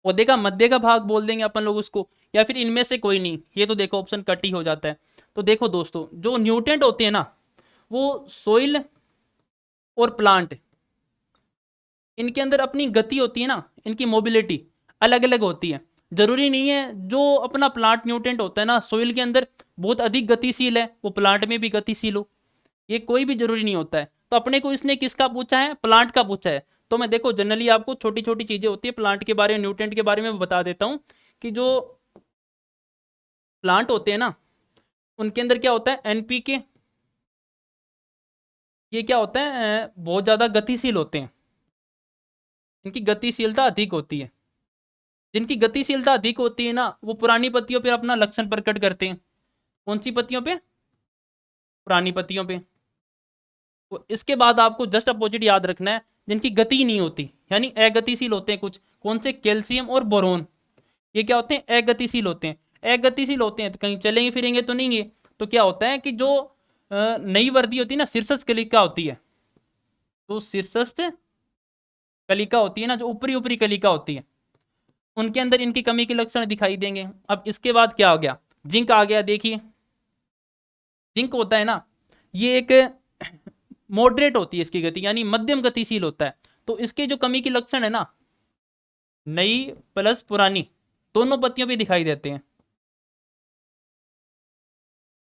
पौधे का मध्य का भाग बोल देंगे अपन लोग उसको, या फिर इनमें से कोई नहीं। ये तो देखो ऑप्शन कट ही हो जाता है। तो देखो दोस्तों जो न्यूट्रिएंट होते हैं ना, वो सोइल और प्लांट, इनके अंदर अपनी गति होती है ना, इनकी मोबिलिटी अलग अलग होती है। जरूरी नहीं है जो अपना प्लांट न्यूट्रिएंट होता है ना सोइल के अंदर बहुत अधिक गतिशील है, वो प्लांट में भी गतिशील हो, ये कोई भी जरूरी नहीं होता है। तो अपने को इसने किसका पूछा है, प्लांट का पूछा है। तो मैं देखो जनरली आपको छोटी छोटी चीजें होती है प्लांट के बारे में, न्यूट्रिएंट के बारे में बता देता हूँ कि जो प्लांट होते हैं ना उनके अंदर क्या होता है, NPK, ये क्या होता है, बहुत ज्यादा गतिशील होते हैं, इनकी गतिशीलता अधिक होती है। जिनकी गतिशीलता अधिक होती है ना, वो पुरानी पत्तियों पर अपना लक्षण प्रकट करते हैं। कौन सी पत्तियों पे, पुरानी पत्तियों पे। तो इसके बाद आपको जस्ट अपोजिट याद रखना है, जिनकी गति नहीं होती, यानी अगतिशील होते हैं कुछ, कौन से, कैल्शियम और बोरोन, ये क्या होते हैं, अगतिशील होते हैं। अगतिशील होते हैं तो कहीं चलेंगे फिरेंगे तो नहीं है। तो क्या होता है कि जो नई वर्दी होती है ना, शीर्षस्थ कलिका होती है, तो शीर्षस्थ कलिका होती है ना, जो ऊपरी ऊपरी कलिका होती है, उनके अंदर इनकी कमी के लक्षण दिखाई देंगे। अब इसके बाद क्या हो गया, जिंक आ गया। देखिए जिंक होता है ना, ये एक मॉडरेट होती है इसकी गति, यानी मध्यम गतिशील होता है। तो इसके जो कमी के लक्षण है ना, नई प्लस पुरानी दोनों पत्तियों पे दिखाई देते हैं।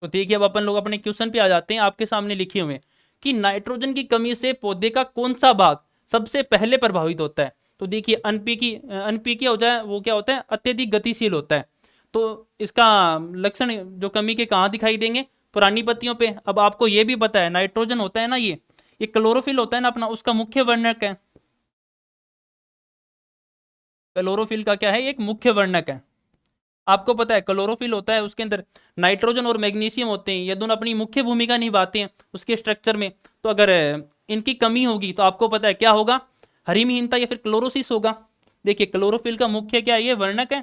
तो देखिए अब अपन लोग अपने क्वेश्चन पे आ जाते हैं, आपके सामने लिखे हुए कि नाइट्रोजन की कमी से पौधे का कौन सा भाग सबसे पहले प्रभावित होता है। तो देखिए अनपीके हो जाए, वो क्या होता है, अत्यधिक गतिशील होता है। तो इसका लक्षण जो कमी के कहाँ दिखाई देंगे, पुरानी पत्तियों पे। अब आपको ये भी पता है नाइट्रोजन होता है ना, ये क्लोरोफिल होता है ना अपना, उसका मुख्य वर्णक है। क्लोरोफिल का क्या है, एक मुख्य वर्णक है। आपको पता है क्लोरोफिल होता है, उसके अंदर नाइट्रोजन और मैग्नीशियम होते हैं, ये दोनों अपनी मुख्य भूमिका निभाते हैं उसके स्ट्रक्चर में। तो अगर इनकी कमी होगी तो आपको पता है क्या होगा, हरिमहीनता या फिर क्लोरोसिस होगा। देखिए क्लोरोफिल का मुख्य क्या है, ये वर्णक है,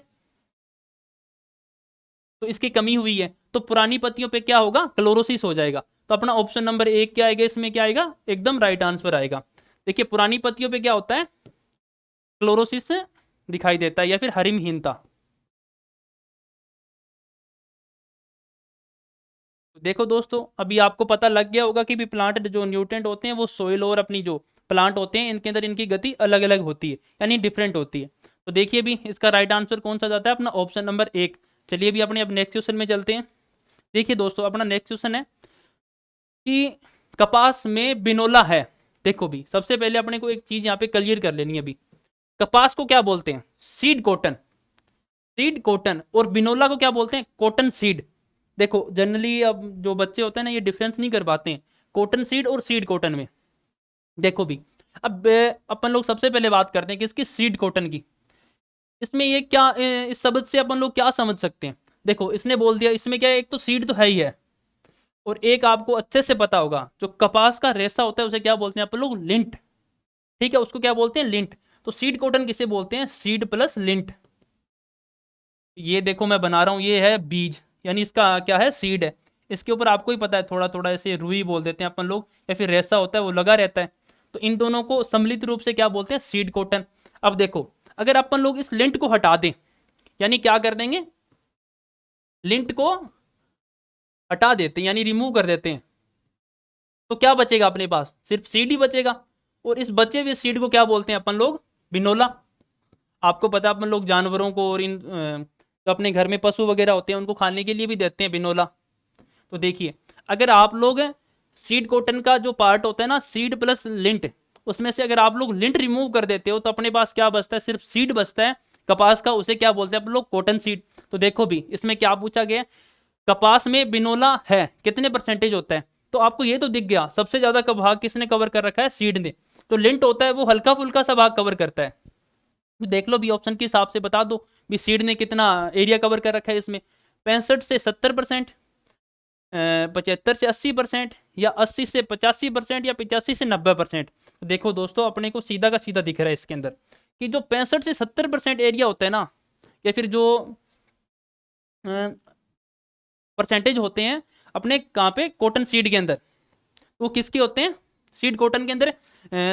तो इसकी कमी हुई है, तो पुरानी पत्तियों पे क्या होगा, क्लोरोसिस हो जाएगा। तो अपना ऑप्शन नंबर 1 क्या आएगा, इसमें क्या आएगा, एकदम राइट आंसर आएगा। देखिए पुरानी पत्तियों पे क्या होता है, क्लोरोसिस दिखाई देता है या फिर हरिमहीनता। देखो दोस्तों, अभी आपको पता लग गया होगा कि भी प्लांट जो न्यूट्रिएंट होते हैं वो सोइल और अपनी जो प्लांट होते हैं इनके अंदर इनकी गति अलग अलग होती है, यानी डिफरेंट होती है। तो देखिए भी इसका राइट आंसर कौन सा जाता है, अपना ऑप्शन नंबर 1। चलिए भी अपने अब नेक्स्ट क्वेश्चन में चलते हैं। देखिए दोस्तों, अपना नेक्स्ट क्वेश्चन है कि कपास में बिनोला है। देखो भी सबसे पहले अपने को एक चीज यहाँ पे क्लियर कर लेनी है। अभी कपास को क्या बोलते हैं, सीड कॉटन, सीड कॉटन, और बिनोला को क्या बोलते हैं, कॉटन सीड। देखो जनरली अब जो बच्चे होते हैं ना ये डिफरेंस नहीं कर पाते हैं कॉटन सीड और सीड कॉटन में। देखो भी अब अपन लोग सबसे पहले बात करते हैं कि इसकी सीड कॉटन की। इसमें ये क्या इस शब्द से अपन लोग क्या समझ सकते हैं। देखो इसने बोल दिया, इसमें क्या है, एक तो सीड तो है ही है, और एक आपको अच्छे से पता होगा जो कपास का रेशा होता है उसे क्या बोलते हैं अपन लोग, लिंट। ठीक है, उसको क्या बोलते हैं, लिंट। तो सीड कॉटन किसे बोलते हैं, सीड प्लस लिंट। ये देखो मैं बना रहा हूं, ये है बीज, यानी इसका क्या है, सीड है। इसके ऊपर आपको ही पता है थोड़ा थोड़ा ऐसे रुई बोल देते हैं अपन लोग, या फिर रेसा होता है वो लगा रहता है। तो इन दोनों को सम्मिलित रूप से क्या बोलते हैं, सीड कॉटन। अब देखो अगर अपन लोग इस लिंट को हटा दें, यानी क्या कर देंगे, लिंट को हटा देते हैं यानी रिमूव कर देते हैं, तो क्या बचेगा अपने पास, सिर्फ सीड ही बचेगा। और इस बचे हुए सीड को क्या बोलते हैं अपन लोग, बिनोला। आपको पता है अपन लोग जानवरों को और इन जो अपने घर में पशु वगैरह होते हैं उनको खाने के लिए भी देते हैं बिनोला। तो देखिए अगर आप लोग सीड कॉटन का जो पार्ट होता है ना, सीड प्लस लिंट, उसमें से अगर आप लोग लिंट रिमूव कर देते हो तो अपने पास क्या बचता है, सिर्फ सीड बचता है कपास का, उसे क्या बोलते हैं अपन लोग, कॉटन सीड। तो देखो भी इसमें क्या पूछा गया, कपास में बिनोला है कितने परसेंटेज होता है। तो आपको ये तो दिख गया सबसे ज्यादा का भाग किसने कवर कर रखा है, सीड ने। तो लिंट होता है वो हल्का फुल्का सा भाग कवर करता है। तो देख लो भी ऑप्शन के हिसाब से बता दो भी सीड ने कितना एरिया कवर कर रखा है इसमें, 65 से 70%, 75 से 80%, या 80 से 85%, या 85 से 90%। तो देखो दोस्तों अपने को सीधा का सीधा दिख रहा है इसके अंदर कि जो 65 से 70% एरिया होता है ना, या फिर जो परसेंटेज होते हैं अपने कहाँ पे, कॉटन सीड के अंदर, वो किसके होते हैं, सीड कॉटन के अंदर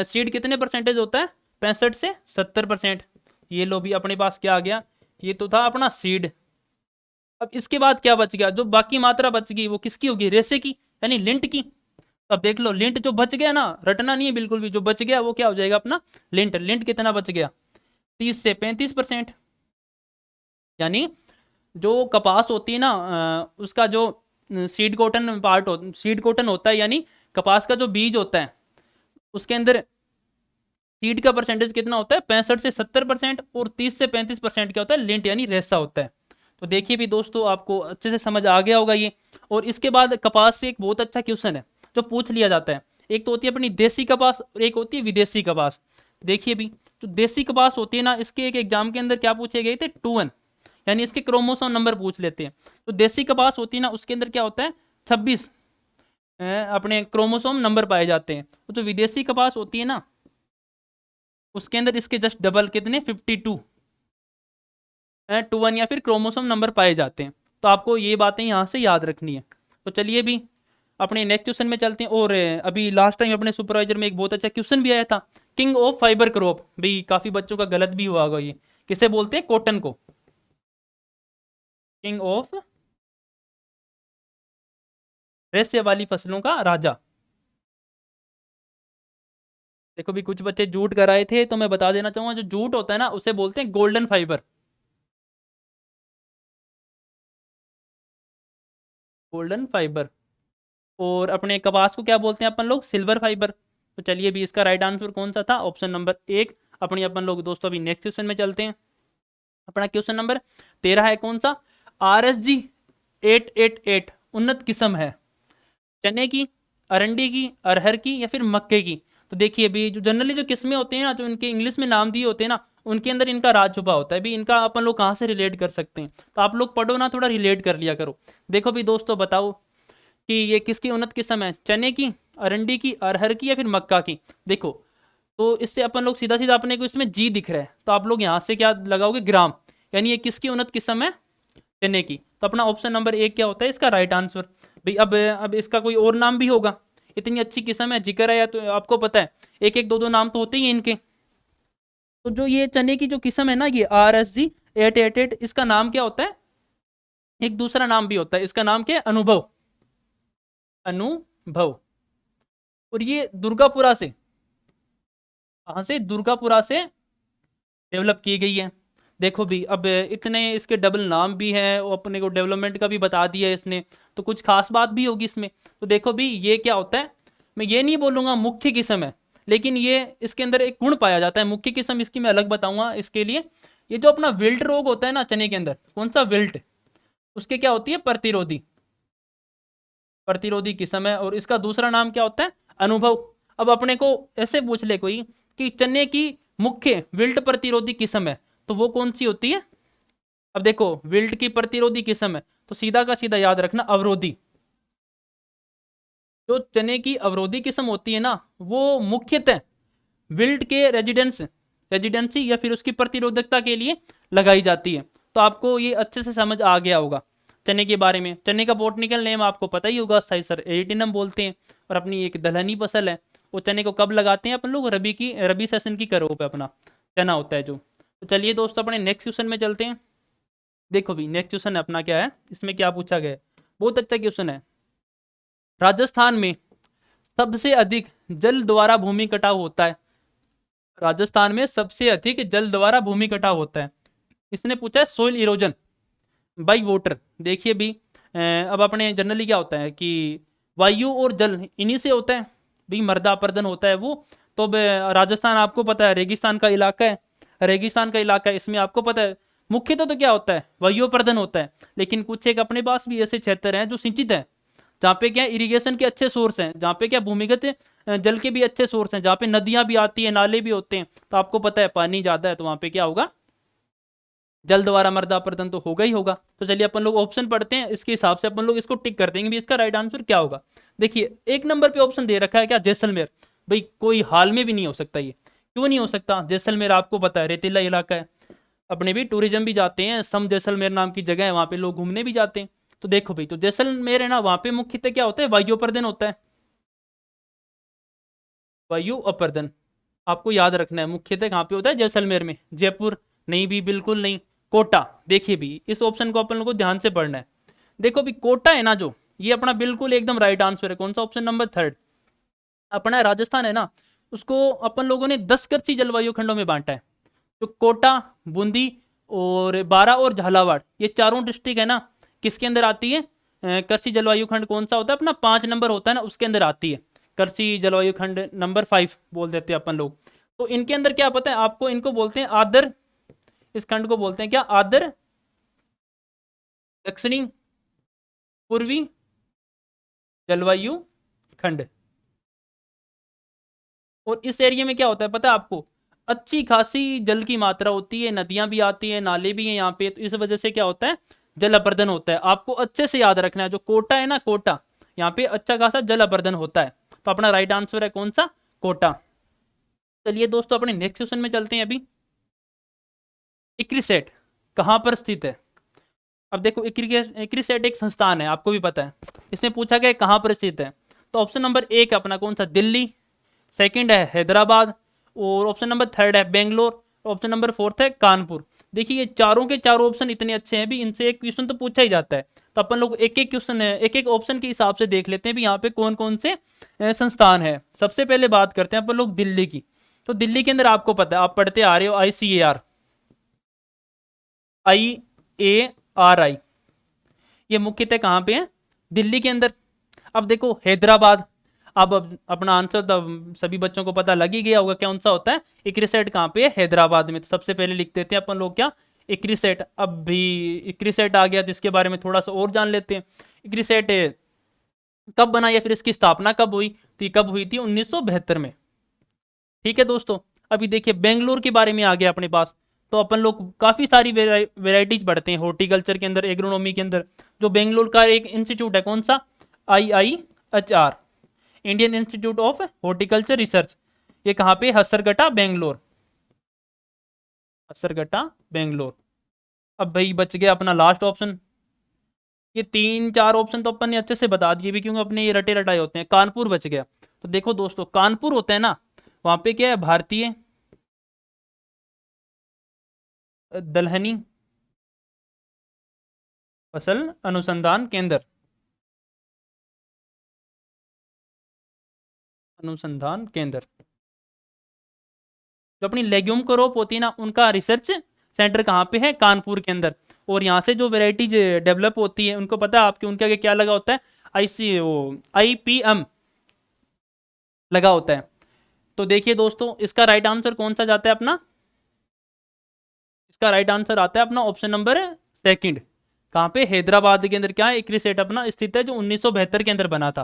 सीड कितने परसेंटेज होता है, 65 से 70%। ये लो भी अपने पास क्या आ गया, ये तो था अपना सीड। अब इसके बाद क्या बच गया, जो बाकी मात्रा बच गई वो किसकी होगी, रेसे की, यानी लिंट की। अब देख लो लिंट जो बच गया ना, रटना नहीं है बिल्कुल भी, जो बच गया वो क्या हो जाएगा अपना लिंट। लिंट कितना बच गया, 30 से 35%। यानी जो कपास होती है ना उसका जो सीड कॉटन पार्ट हो, सीड कॉटन होता है, यानी कपास का जो बीज होता है उसके अंदर सीड का परसेंटेज कितना होता है, 65 से 70%, और 30 से 35% क्या होता है, लिंट यानी रेसा होता है। तो देखिए भी दोस्तों आपको अच्छे से समझ आ गया होगा ये। और इसके बाद कपास से एक बहुत अच्छा क्वेश्चन है जो पूछ लिया जाता है, एक तो होती है अपनी देसी कपास और एक होती है विदेशी कपास। देखिए भी जो देसी कपास होती है ना, इसके एक एग्जाम के अंदर क्या पूछे गए थे, 2 1, यानी इसके क्रोमोसोम नंबर पूछ लेते हैं। तो देसी कपास होती है ना उसके अंदर क्या होता है, 26 अपने क्रोमोसोम नंबर पाए जाते हैं। तो जो विदेशी कपास होती है ना उसके अंदर इसके जस्ट डबल कितने, 52 2 1 या फिर क्रोमोसोम नंबर पाए जाते हैं। तो आपको ये बातें यहाँ से याद रखनी है। तो चलिए भी अपने नेक्स्ट क्वेश्चन में चलते हैं। और अभी लास्ट टाइम अपने सुपरवाइजर में एक बहुत अच्छा क्वेश्चन भी आया था, किंग ऑफ फाइबर क्रॉप, भाई काफी बच्चों का गलत भी हुआ होगा, ये किसे बोलते हैं, कॉटन को, किंग ऑफ रेशे वाली फसलों का राजा। देखो भी कुछ बच्चे जूट कर आए थे, तो मैं बता देना चाहूंगा जो जूट होता है ना उसे बोलते हैं गोल्डन फाइबर, गोल्डन फाइबर। और अपने कपास को क्या बोलते हैं अपन लोग, सिल्वर फाइबर। तो चलिए भी इसका राइट आंसर कौन सा था, ऑप्शन नंबर 1। अपनी अपन लोग दोस्तों अभी नेक्स्ट क्वेश्चन में चलते हैं। अपना क्वेश्चन नंबर 13 है कौन सा, RSG 888 उन्नत किस्म है चने की, अरंडी की, अरहर की, या फिर मक्के की। तो देखिए भी जो जनरली जो किस्में होते हैं ना, जो इनके इंग्लिश में नाम दिए होते हैं ना, उनके अंदर इनका राज छुपा होता है भी, इनका अपन लोग कहाँ से रिलेट कर सकते हैं। तो आप लोग पढ़ो ना, थोड़ा रिलेट कर लिया करो। देखो भी दोस्तों बताओ कि ये किसकी उन्नत किस्म है, चने की, अरंडी की, अरहर की, या फिर मक्का की। देखो तो इससे अपन लोग सीधा सीधा अपने को इसमें जी दिख रहा है, तो आप लोग यहाँ से क्या लगाओगे, ग्राम, यानी ये किसकी उन्नत किस्म है, चने की। तो अपना ऑप्शन नंबर एक क्या होता है इसका राइट आंसर। भाई अब इसका कोई और नाम भी होगा, इतनी अच्छी किस्म है, जिक्र है, या तो आपको पता है एक एक दो दो नाम तो होते ही हैं इनके। तो जो ये चने की जो किस्म है ना, ये RSG 888, इसका नाम क्या होता है, एक दूसरा नाम भी होता है, इसका नाम क्या है, अनुभव, अनुभव। और ये दुर्गापुरा से, कहाँ से, दुर्गापुरा से डेवलप की गई है। देखो भी अब इतने इसके डबल नाम भी हैं, और अपने को डेवलपमेंट का भी बता दिया है इसने, तो कुछ खास बात भी होगी इसमें। तो देखो भी ये क्या होता है, मैं ये नहीं बोलूँगा मुख्य किस्म है, लेकिन ये इसके अंदर एक गुण पाया जाता है। मुख्य किस्म इसकी मैं अलग बताऊंगा इसके लिए। ये जो अपना विल्ट रोग होता है ना चने के अंदर, कौन सा विल्ट, उसके क्या होती है, प्रतिरोधी, प्रतिरोधी किस्म है। और इसका दूसरा नाम क्या होता है, अनुभव। अब अपने को ऐसे पूछ ले कोई कि चने की मुख्य विल्ट प्रतिरोधी किस्म है, तो वो कौन सी होती है। अब देखो विल्ट की प्रतिरोधी किस्म है, तो सीधा का सीधा याद रखना अवरोधी। जो चने की अवरोधी किस्म होती है ना, वो मुख्यतः विल्ट के रेजिडेंसी या फिर उसकी प्रतिरोधकता के लिए लगाई जाती है। तो आपको ये अच्छे से समझ आ गया होगा चने के बारे में। चने का बॉटनिकल नेम आपको पता ही होगा, साइसर एरिटिनम बोलते हैं। और अपनी एक दलहनी फसल है, वो चने को कब लगाते हैं अपन लोग, रबी सेशन की करो पे अपना चना होता है जो। तो चलिए दोस्तों अपने नेक्स्ट क्वेश्चन में चलते हैं। देखो भी नेक्स्ट क्वेश्चन अपना क्या है, इसमें क्या पूछा गया है, बहुत अच्छा क्वेश्चन है। राजस्थान में सबसे अधिक जल द्वारा भूमि कटाव होता है, राजस्थान में सबसे अधिक जल द्वारा भूमि कटाव होता है। इसने पूछा है सोइल इरोजन बाई वाटर। देखिए भी अब अपने जनरली क्या होता है कि वायु और जल इन्हीं से होता है, भी मृदा अपर्दन होता है वो। तो अब राजस्थान आपको पता है रेगिस्तान का इलाका है, रेगिस्तान का इलाका है, इसमें आपको पता है मुख्यतः तो क्या होता है, वायु अपर्दन होता है। लेकिन कुछ एक अपने पास भी ऐसे क्षेत्र हैं जो सिंचित है, जहाँ पे क्या इरिगेशन के अच्छे सोर्स हैं, जहाँ पे क्या भूमिगत जल के भी अच्छे सोर्स हैं, जहाँ पे नदियाँ भी आती हैं, नाले भी होते हैं। तो आपको पता है पानी ज़्यादा है, तो वहाँ पे क्या होगा, जल द्वारा मृदा अपर्दन तो होगा ही होगा। तो चलिए अपन लोग ऑप्शन पढ़ते हैं, इसके हिसाब से अपन लोग इसको टिक कर देंगे भी इसका राइट आंसर क्या होगा। देखिए एक नंबर पे ऑप्शन दे रखा है क्या, जैसलमेर। भाई कोई हाल में भी नहीं हो सकता, ये क्यों नहीं हो सकता, जैसलमेर आपको पता है रेतीला इलाका है, अपने भी टूरिज्म भी जाते हैं, सम जैसलमेर नाम की जगह है, वहाँ पे लोग घूमने भी जाते हैं। तो देखो भाई, तो जैसलमेर है ना, वहाँ पे मुख्यतः क्या होता है, वायु अपर्दन होता है, वायु अपर्दन। आपको याद रखना है मुख्यतः कहाँ पे होता है, जैसलमेर में। जयपुर नहीं, भी बिल्कुल नहीं। कोटा, देखिए भी इस ऑप्शन को अपन लोग को ध्यान से पढ़ना है। देखो भी कोटा है ना जो, ये अपना बिल्कुल एकदम राइट आंसर है। कौन सा, ऑप्शन नंबर थर्ड। अपना राजस्थान है ना, उसको अपन लोगों ने 10 कृषि जलवायु खंडों में बांटा है। तो कोटा, बूंदी और बारा और झालावाड़, ये चारों डिस्ट्रिक्ट है ना, किसके अंदर आती है, कृषि जलवायु खंड कौन सा होता है अपना, 5 नंबर होता है ना, उसके अंदर आती है। कृषि जलवायु खंड नंबर 5 बोल देते हैं अपन लोग। तो इनके अंदर क्या पता है आपको, इनको बोलते हैं आदर, इस खंड को बोलते हैं क्या, आदर दक्षिणी पूर्वी जलवायु खंड। और इस एरिया में क्या होता है पता है आपको, अच्छी खासी जल की मात्रा होती है, नदियां भी आती हैं, नाले भी हैं यहाँ पे। तो इस वजह से क्या होता है, जल अपर्दन होता है। आपको अच्छे से याद रखना है, जो कोटा है ना, कोटा, यहाँ पे अच्छा खासा जल अपर्दन होता है। तो अपना राइट आंसर है कौन सा, कोटा। चलिए दोस्तों अपने नेक्स्ट क्वेश्चन में चलते हैं। अभी इक्रिसेट कहाँ पर स्थित है। अब देखो इक्रिसेट एक संस्थान है, आपको भी पता है। इसने पूछा कि कहाँ पर स्थित है, तो ऑप्शन नंबर एक अपना कौन सा, दिल्ली, सेकंड है हैदराबाद, और ऑप्शन नंबर थर्ड है बेंगलोर, ऑप्शन नंबर फोर्थ है कानपुर। देखिए ये चारों के चारों ऑप्शन इतने अच्छे हैं भी, इनसे एक क्वेश्चन तो पूछा ही जाता है। तो अपन लोग एक एक क्वेश्चन है, एक एक ऑप्शन के हिसाब से देख लेते हैं भी यहाँ पे कौन कौन से संस्थान है। सबसे पहले बात करते हैं अपन लोग दिल्ली की। तो दिल्ली के अंदर आपको पता है, आप पढ़ते आ रहे हो IARI, ये मुख्यतः कहाँ पे है, दिल्ली के अंदर। अब देखो हैदराबाद, अब अपना आंसर तो सभी बच्चों को पता लग ही गया होगा कौन सा होता है, इक्रिसेट कहाँ पे है, हैदराबाद में। तो सबसे पहले लिख देते हैं अपन लोग क्या, इक्रिसेट। अब भी इक्रिसेट आ गया तो इसके बारे में थोड़ा सा और जान लेते हैं। इक्रिसेट कब बना या फिर इसकी स्थापना कब हुई, तो ये कब हुई थी, 1972 में। ठीक है दोस्तों। अभी देखिए बेंगलोर के बारे में आ गया अपने पास। तो अपन लोग काफ़ी सारी वेराइटीज पढ़ते हैं हॉर्टिकल्चर के अंदर, एग्रोनॉमी के अंदर। जो बेंगलोर का एक इंस्टीट्यूट है कौन सा, IIHR, Indian institute of horticulture research. ये कहाँ पे? हसरगटा बेंगलोर, हसरगटा बेंगलोर। अब भाई बच गया अपना लास्ट ऑप्शन। ये 3 4 ऑप्शन तो अपन ने अच्छे से बता दिए भी, क्योंकि अपने ये रटे रटाए होते हैं। कानपुर बच गया। तो देखो दोस्तों, कानपुर होता है ना, वहां पे क्या है? भारतीय दलहनी फसल अनुसंधान केंद्र, अनुसंधान केंद्र। जो अपनी लेग्यूम क्रॉप होती है ना, उनका रिसर्च सेंटर कहाँ पे है? कानपुर के अंदर। और यहाँ से जो वेराइटीज डेवलप होती है, उनको पता है आपके, उनके आगे क्या लगा होता है? IPM लगा होता है। तो देखिए दोस्तों, इसका राइट आंसर कौन सा जाता है अपना? इसका राइट आंसर आता है अपना ऑप्शन नंबर सेकंड। कहाँ पे? हैदराबाद के अंदर क्या है? इक्रिसेट अपना स्थित है, जो 1972 के अंदर बना था।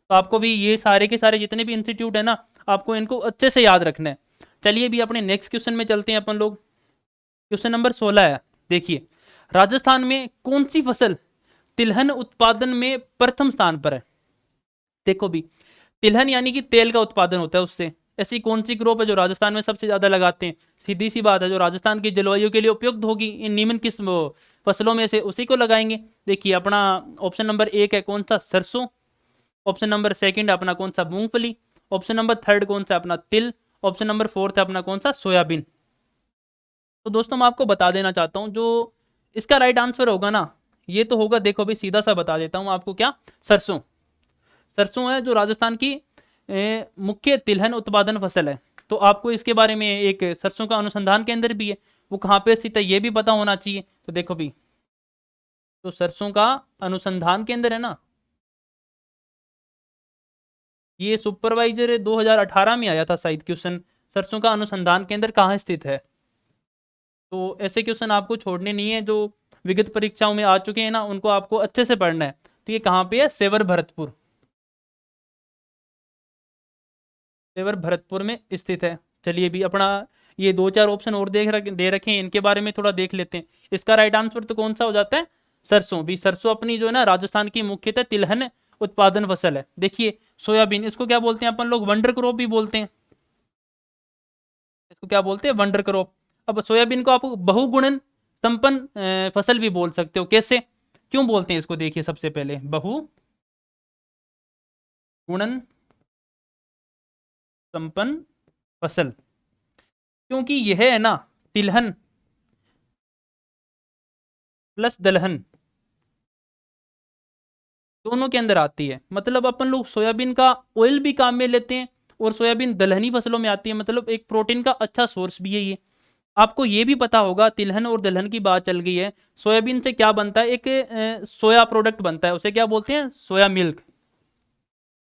तो आपको भी ये सारे के सारे जितने भी इंस्टीट्यूट है ना, आपको इनको अच्छे से याद रखना है। चलिए भी अपने नेक्स्ट क्वेश्चन में चलते हैं अपन लोग। क्वेश्चन नंबर 16 है, देखिए, राजस्थान में कौन सी फसल तिलहन उत्पादन में प्रथम स्थान पर है? देखो भी, तिलहन यानी कि तेल का उत्पादन होता है उससे। ऐसी कौन सी क्रॉप है जो राजस्थान में सबसे ज्यादा लगाते हैं? सीधी सी बात है, जो राजस्थान की जलवायु के लिए उपयुक्त होगी, इन निम्न किस फसलों में से उसी को लगाएंगे। देखिए अपना ऑप्शन नंबर 1 है कौन सा? सरसों। ऑप्शन नंबर सेकंड अपना कौन सा? मूंगफली। ऑप्शन नंबर थर्ड कौन सा? अपना तिल। ऑप्शन नंबर फोर्थ है अपना कौन सा? सोयाबीन। तो दोस्तों मैं आपको बता देना चाहता हूँ, जो इसका राइट आंसर होगा ना, ये तो होगा, देखो भी सीधा सा बता देता हूँ आपको, क्या? सरसों। सरसों है जो राजस्थान की मुख्य तिलहन उत्पादन फसल है। तो आपको इसके बारे में, एक सरसों का अनुसंधान केंद्र भी है, वो कहाँ पे स्थित है ये भी पता होना चाहिए। तो देखो भी, तो सरसों का अनुसंधान केंद्र है ना, ये सुपरवाइजर 2018 में आया था शायद क्वेश्चन, सरसों का अनुसंधान केंद्र कहाँ स्थित है। तो ऐसे क्वेश्चन आपको छोड़ने नहीं है, जो विगत परीक्षाओं में आ चुके हैं ना, उनको आपको अच्छे से पढ़ना है। तो ये कहाँ पे है? सेवर भरतपुर, सेवर भरतपुर में स्थित है। चलिए भी अपना ये 2 4 ऑप्शन और दे रखे हैं, इनके बारे में थोड़ा देख लेते हैं। इसका राइट आंसर तो कौन सा हो जाता है? सरसों। भी सरसों अपनी जो है ना, राजस्थान की मुख्यतः तिलहन उत्पादन फसल है। देखिए सोयाबीन, इसको क्या बोलते हैं अपन लोग? वंडर क्रॉप भी बोलते हैं। इसको क्या बोलते हैं? Wonder crop. अब सोयाबीन को आप बहुगुणन संपन्न फसल भी बोल सकते हो। कैसे, क्यों बोलते हैं इसको? देखिए सबसे पहले, बहुगुणन संपन्न फसल, क्योंकि यह है ना, तिलहन प्लस दलहन दोनों के अंदर आती है। मतलब अपन लोग सोयाबीन का ऑयल भी काम में लेते हैं, और सोयाबीन दलहनी फसलों में आती है, मतलब एक प्रोटीन का अच्छा सोर्स भी है ये। आपको ये भी पता होगा, तिलहन और दलहन की बात चल गई है, सोयाबीन से क्या बनता है? एक सोया प्रोडक्ट बनता है, उसे क्या बोलते हैं? Soya milk.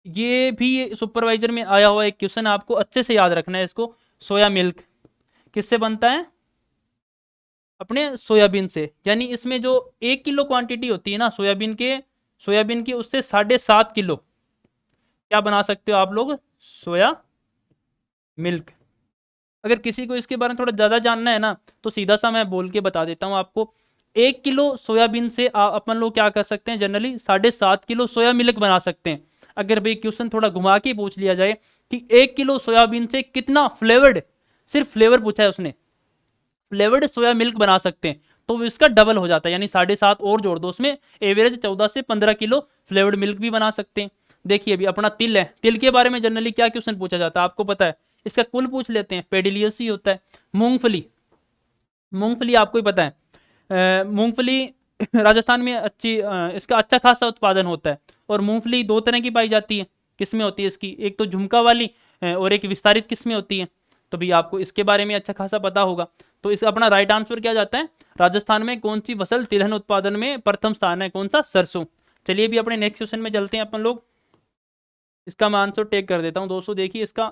ये भी सुपरवाइजर में आया हुआ एक क्वेश्चन, आपको अच्छे से याद रखना है इसको। सोया मिल्क किससे बनता है? अपने सोयाबीन से। यानी इसमें जो 1 किलो क्वांटिटी होती है ना सोयाबीन के, सोयाबीन की, उससे 7.5 किलो क्या बना सकते हो आप लोग? Soya milk. अगर किसी को इसके बारे में थोड़ा ज़्यादा जानना है ना, तो सीधा सा मैं बोल के बता देता हूँ आपको। 1 किलो सोयाबीन से अपन लोग क्या कर सकते हैं? जनरली 7.5 किलो सोया मिल्क बना सकते हैं। अगर भाई क्वेश्चन थोड़ा घुमा के पूछ लिया जाए कि 1 किलो सोयाबीन से कितना फ्लेवर्ड, सिर्फ फ्लेवर पूछा है उसने, फ्लेवर्ड सोया मिल्क बना सकते हैं, तो वो इसका डबल हो जाता है। यानी 7.5 और जोड़ दो उसमें, एवरेज 14 से 15 किलो फ्लेवर्ड मिल्क भी बना सकते हैं। देखिए अभी अपना तिल है, तिल के बारे में जनरली क्या क्वेश्चन पूछा जाता है आपको पता है? इसका कुल पूछ लेते हैं, पेडिलियस ही होता है। मूंगफली, मूंगफली आपको ही पता है, मूंगफली राजस्थान में अच्छी इसका अच्छा खासा उत्पादन होता है। और मूंगफली 2 तरह की पाई जाती है। किस्में होती है इसकी, एक तो झुमका वाली और एक विस्तारित किस्में होती है। तो भी आपको इसके बारे में अच्छा खासा पता होगा। तो इस अपना राइट आंसर क्या जाता है? राजस्थान में कौन सी फसल तिलहन उत्पादन में प्रथम स्थान है? कौन सा? सरसों। चलिए भी अपने नेक्स्ट क्वेश्चन में चलते हैं अपन लोग। इसका मैं आंसर टेक कर देता हूँ दोस्तों। देखिए इसका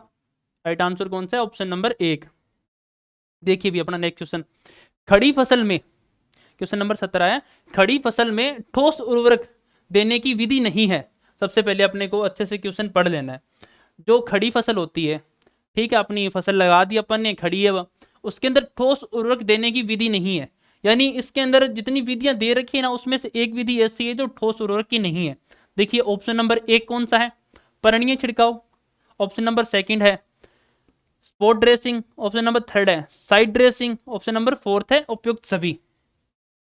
राइट आंसर कौन सा है? Option number 1। देखिए भी अपना नेक्स्ट क्वेश्चन, खड़ी फसल में, क्वेश्चन नंबर 17 है, खड़ी फसल में ठोस उर्वरक देने की विधि नहीं है। सबसे पहले अपने को अच्छे से क्वेश्चन पढ़ लेना है। जो खड़ी फसल होती है, ठीक है, अपनी फसल लगा दी अपन ने, खड़ी है वह, उसके अंदर ठोस उर्वरक देने की विधि नहीं है। यानी इसके अंदर जितनी विधियां दे रखी है ना, उसमें से एक विधि ऐसी है जो ठोस उर्वरक की नहीं है। देखिए ऑप्शन नंबर 1 कौन सा है? पर्णीय छिड़काव। ऑप्शन नंबर सेकंड है spot dressing option number third है, side dressing option number fourth है, उपयुक्त सभी।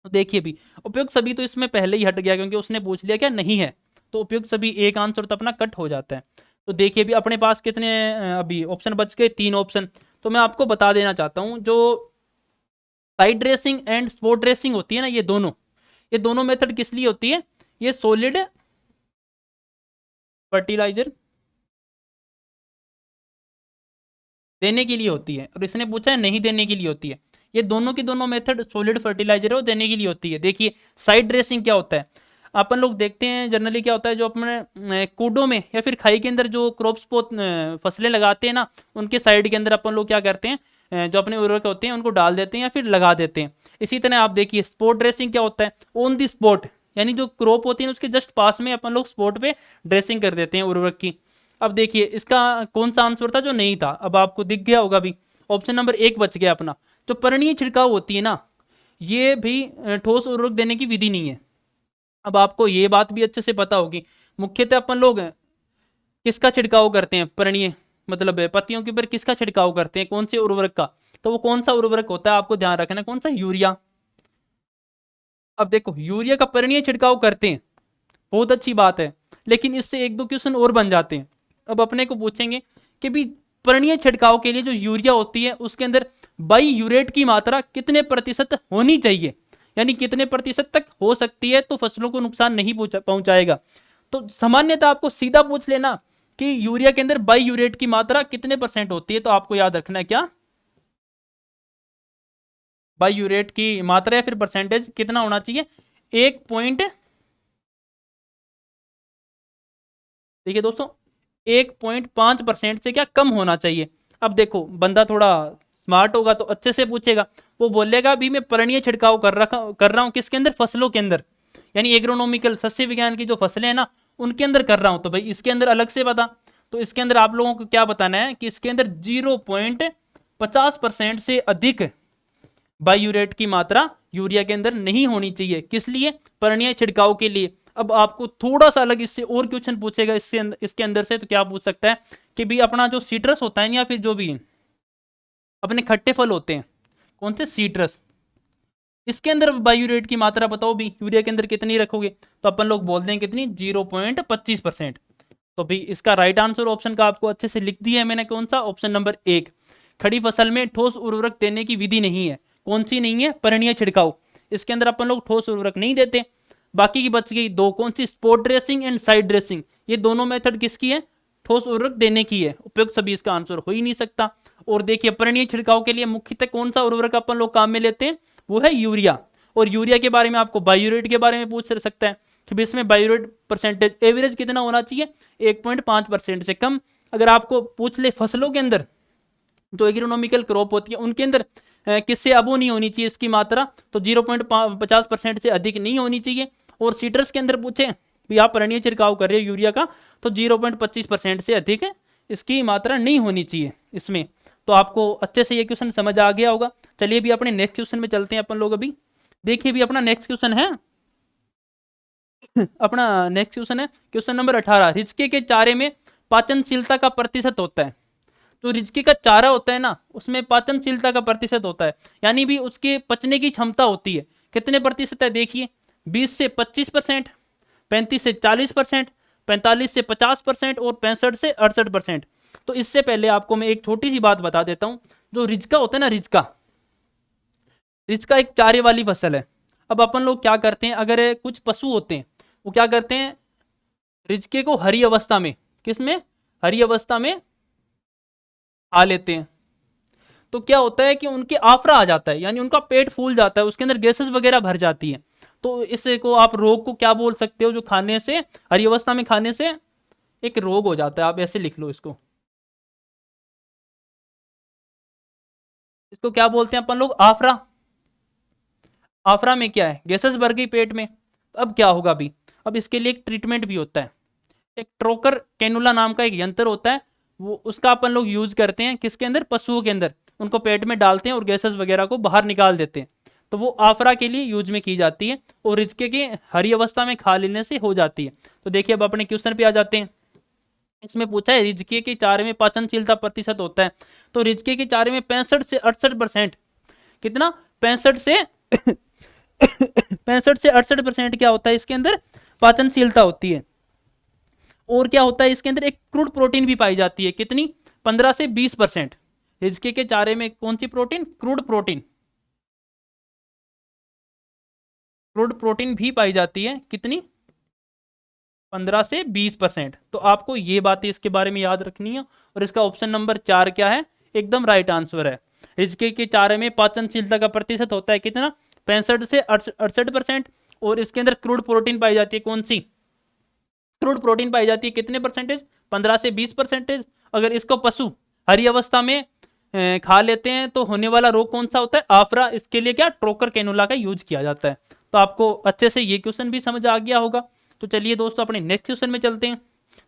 तो देखिए भी उपयुक्त सभी तो इसमें पहले ही हट गया क्योंकि उसने पूछ लिया क्या नहीं है, तो उपयुक्त सभी एक आंसर तो अपना कट हो जाता है। तो देखिए भी अपने पास कितने अभी ऑप्शन बच गए, 3 ऑप्शन। तो मैं आपको बता देना चाहता हूँ जो side dressing and spot dressing होती है ना, ये दोनों मेथड किस लिए होती है, ये सॉलिड फर्टिलाइजर देने के लिए होती है, और इसने पूछा है नहीं देने के लिए होती है। ये दोनों की दोनों मेथड सॉलिड फर्टिलाइजर है वो देने के लिए होती है। देखिए साइड ड्रेसिंग क्या होता है, अपन लोग देखते हैं जनरली क्या होता है, जो अपने कूडों में या फिर खाई के अंदर जो क्रॉप्स फसलें लगाते हैं ना, उनके साइड के अंदर अपन लोग क्या करते हैं, जो अपने उर्वरक होते हैं उनको डाल देते हैं या फिर लगा देते हैं। इसी तरह आप देखिए स्पॉट ड्रेसिंग क्या होता है, ऑन दी स्पॉट, यानी जो क्रॉप होती है उसके जस्ट पास में अपन लोग स्पॉट पे ड्रेसिंग कर देते हैं उर्वरक की। अब देखिए इसका कौन सा आंसर था जो नहीं था, अब आपको दिख गया होगा भी, ऑप्शन नंबर 1 बच गया अपना। जो पर्णीय छिड़काव होती है ना, ये भी ठोस उर्वरक देने की विधि नहीं है। अब आपको ये बात भी अच्छे से पता होगी, मुख्यतः अपन लोग किसका छिड़काव करते हैं, पर्णीय मतलब पत्तियों के ऊपर किसका छिड़काव करते हैं, कौन से उर्वरक का, तो वो कौन सा उर्वरक होता है आपको ध्यान रखना, कौन सा, यूरिया। अब देखो यूरिया का पर्णीय छिड़काव करते हैं, बहुत अच्छी बात है, लेकिन इससे एक दो क्वेश्चन और बन जाते हैं। अब अपने को पूछेंगे कि भी पर्णीय छिड़काव के लिए जो यूरिया होती है उसके अंदर बाई यूरेट की मात्रा कितने प्रतिशत होनी चाहिए, यानी कितने प्रतिशत तक हो सकती है तो फसलों को नुकसान नहीं पहुंचाएगा। तो सामान्यतः आपको सीधा पूछ लेना कि यूरिया के अंदर बाई यूरेट की मात्रा कितने परसेंट होती है, तो आपको याद रखना है क्या, बाई यूरेट की मात्रा या फिर परसेंटेज कितना होना चाहिए, 1 देखिए दोस्तों 1.5% से क्या कम होना चाहिए। अब देखो बंदा थोड़ा स्मार्ट होगा तो अच्छे से पूछेगा, वो बोलेगा अभी मैं पर्णीय छिड़काव कर रहा हूँ किसके अंदर, फसलों के अंदर, यानी एग्रोनॉमिकल सस्य विज्ञान की जो फसलें हैं ना उनके अंदर कर रहा हूँ, तो भाई इसके अंदर अलग से बता। तो इसके अंदर आप लोगों को क्या बताना है कि इसके अंदर 0.50% से अधिक बायूरेट की मात्रा यूरिया के अंदर नहीं होनी चाहिए, किस लिए, पर्णीय छिड़काव के लिए। अब आपको थोड़ा सा अलग इससे और क्वेश्चन पूछेगा इसके अंदर से, तो क्या पूछ सकता है कि भी अपना जो सीट्रस होता है या फिर जो भी अपने खट्टे फल होते हैं, कौन से, सीट्रस, इसके अंदर बायूरेट की मात्रा बताओ भी, यूरिया के अंदर कितनी रखोगे, तो अपन लोग बोल दें कितनी, 0.25%। तो भी इसका राइट आंसर ऑप्शन का आपको अच्छे से लिख दिया है मैंने, कौन सा, ऑप्शन नंबर 1। खड़ी फसल में ठोस उर्वरक देने की विधि नहीं है, कौन सी नहीं है, पर्णीय छिड़काव, इसके अंदर अपन लोग ठोस उर्वरक नहीं देते। बाकी की बच गई 2, कौन सी, spot dressing and side dressing, ये दोनों मेथड किसकी है, ठोस उर्वरक देने की है, उपयुक्त सभी इसका आंसर हो ही नहीं सकता। और देखिए पर्णीय छिड़काव के लिए मुख्यतः कौन सा उर्वरक अपन लोग काम में लेते हैं, वो है यूरिया। और यूरिया के बारे में आपको बायूरेट के बारे में पूछ सकता है कि इसमें बायूरेट परसेंटेज एवरेज कितना होना चाहिए, 1.5% से कम। अगर आपको पूछ ले फसलों के अंदर जो एग्रोनॉमिकल क्रॉप होती है उनके अंदर किससे अबो नहीं होनी चाहिए इसकी मात्रा, तो 0.50% से अधिक नहीं होनी चाहिए। और सीट्रस के अंदर पूछे भी आप पर्णीय छिड़काव कर रहे हो यूरिया का, तो 0.25% से अधिक इसकी मात्रा नहीं होनी चाहिए इसमें। तो आपको अच्छे से ये क्वेश्चन समझ आ गया होगा। चलिए भी अपने नेक्स्ट क्वेश्चन में चलते हैं अपन लोग। अभी देखिए भी अपना नेक्स्ट क्वेश्चन है अपना नेक्स्ट क्वेश्चन है क्वेश्चन नंबर 18। रिचके के चारे में पाचनशीलता का प्रतिशत होता है। तो रिचके का चारा होता है ना उसमें पाचनशीलता का प्रतिशत होता है, यानी भी उसके पचने की क्षमता होती है, कितने प्रतिशत है, देखिए 20 से 25%, 35 से 40%, 45 से 50% और 65 से 68%। तो इससे पहले आपको मैं एक छोटी सी बात बता देता हूं, जो रिचका होता है ना, रिचका एक चारे वाली फसल है। अब अपन लोग क्या करते हैं, अगर कुछ पशु होते हैं वो क्या करते हैं, रिचके को हरी अवस्था में, किसमें, हरी अवस्था में खा लेते हैं। तो क्या होता है कि उनके आफरा आ जाता है, यानी उनका पेट फूल जाता है, उसके अंदर गैसेस वगैरह भर जाती है। तो इससे को आप रोग को क्या बोल सकते हो, जो खाने से, हरी अवस्था में खाने से एक रोग हो जाता है, आप ऐसे लिख लो इसको। इसको क्या बोलते हैं अपन लोग, आफरा। आफरा में क्या है, गैसेस भर गई पेट में। अब क्या होगा अभी, अब इसके लिए एक ट्रीटमेंट भी होता है, एक ट्रोकर कैनुला नाम का एक यंत्र होता है, वो उसका अपन लोग यूज करते हैं किसके अंदर, पशुओं के अंदर, उनको पेट में डालते हैं और गैसेस वगैरह को बाहर निकाल देते हैं। तो वो आफरा के लिए यूज में की जाती है और रिचके की हरी अवस्था में खा लेने से हो जाती है। तो देखिए अब अपने क्वेश्चन पे आ जाते हैं। इसमें पूछा है रिजके के चारे में पाचनशीलता प्रतिशत होता है, तो रिजके के चारे में 65 से 68%, कितना 65 से 65 से 68% क्या होता है इसके अंदर पाचनशीलता होती है। और क्या होता है इसके अंदर एक क्रूड प्रोटीन भी पाई जाती है, कितनी 15 से 20%। रिजके के चारे में कौन सी protein, crude protein, crude protein भी पाई जाती है, कितनी 15 से 20%। तो आपको ये बातें इसके बारे में याद रखनी है। और इसका ऑप्शन नंबर 4 क्या है, एकदम राइट आंसर है। रिजके के चारे में पाचनशीलता का प्रतिशत होता है कितना 65 से 68%। और इसके अंदर क्रूड प्रोटीन पाई जाती है, कौन सी क्रूड प्रोटीन पाई जाती है, कितने परसेंटेज 15 से 20%। अगर इसको पशु हरी अवस्था में खा लेते हैं तो होने वाला रोग कौन सा होता है, आफरा। इसके लिए क्या ट्रोकर कैनुला का यूज किया जाता है। तो आपको अच्छे से ये क्वेश्चन भी समझ आ गया होगा। तो चलिए दोस्तों अपने नेक्स्ट क्वेश्चन में चलते हैं।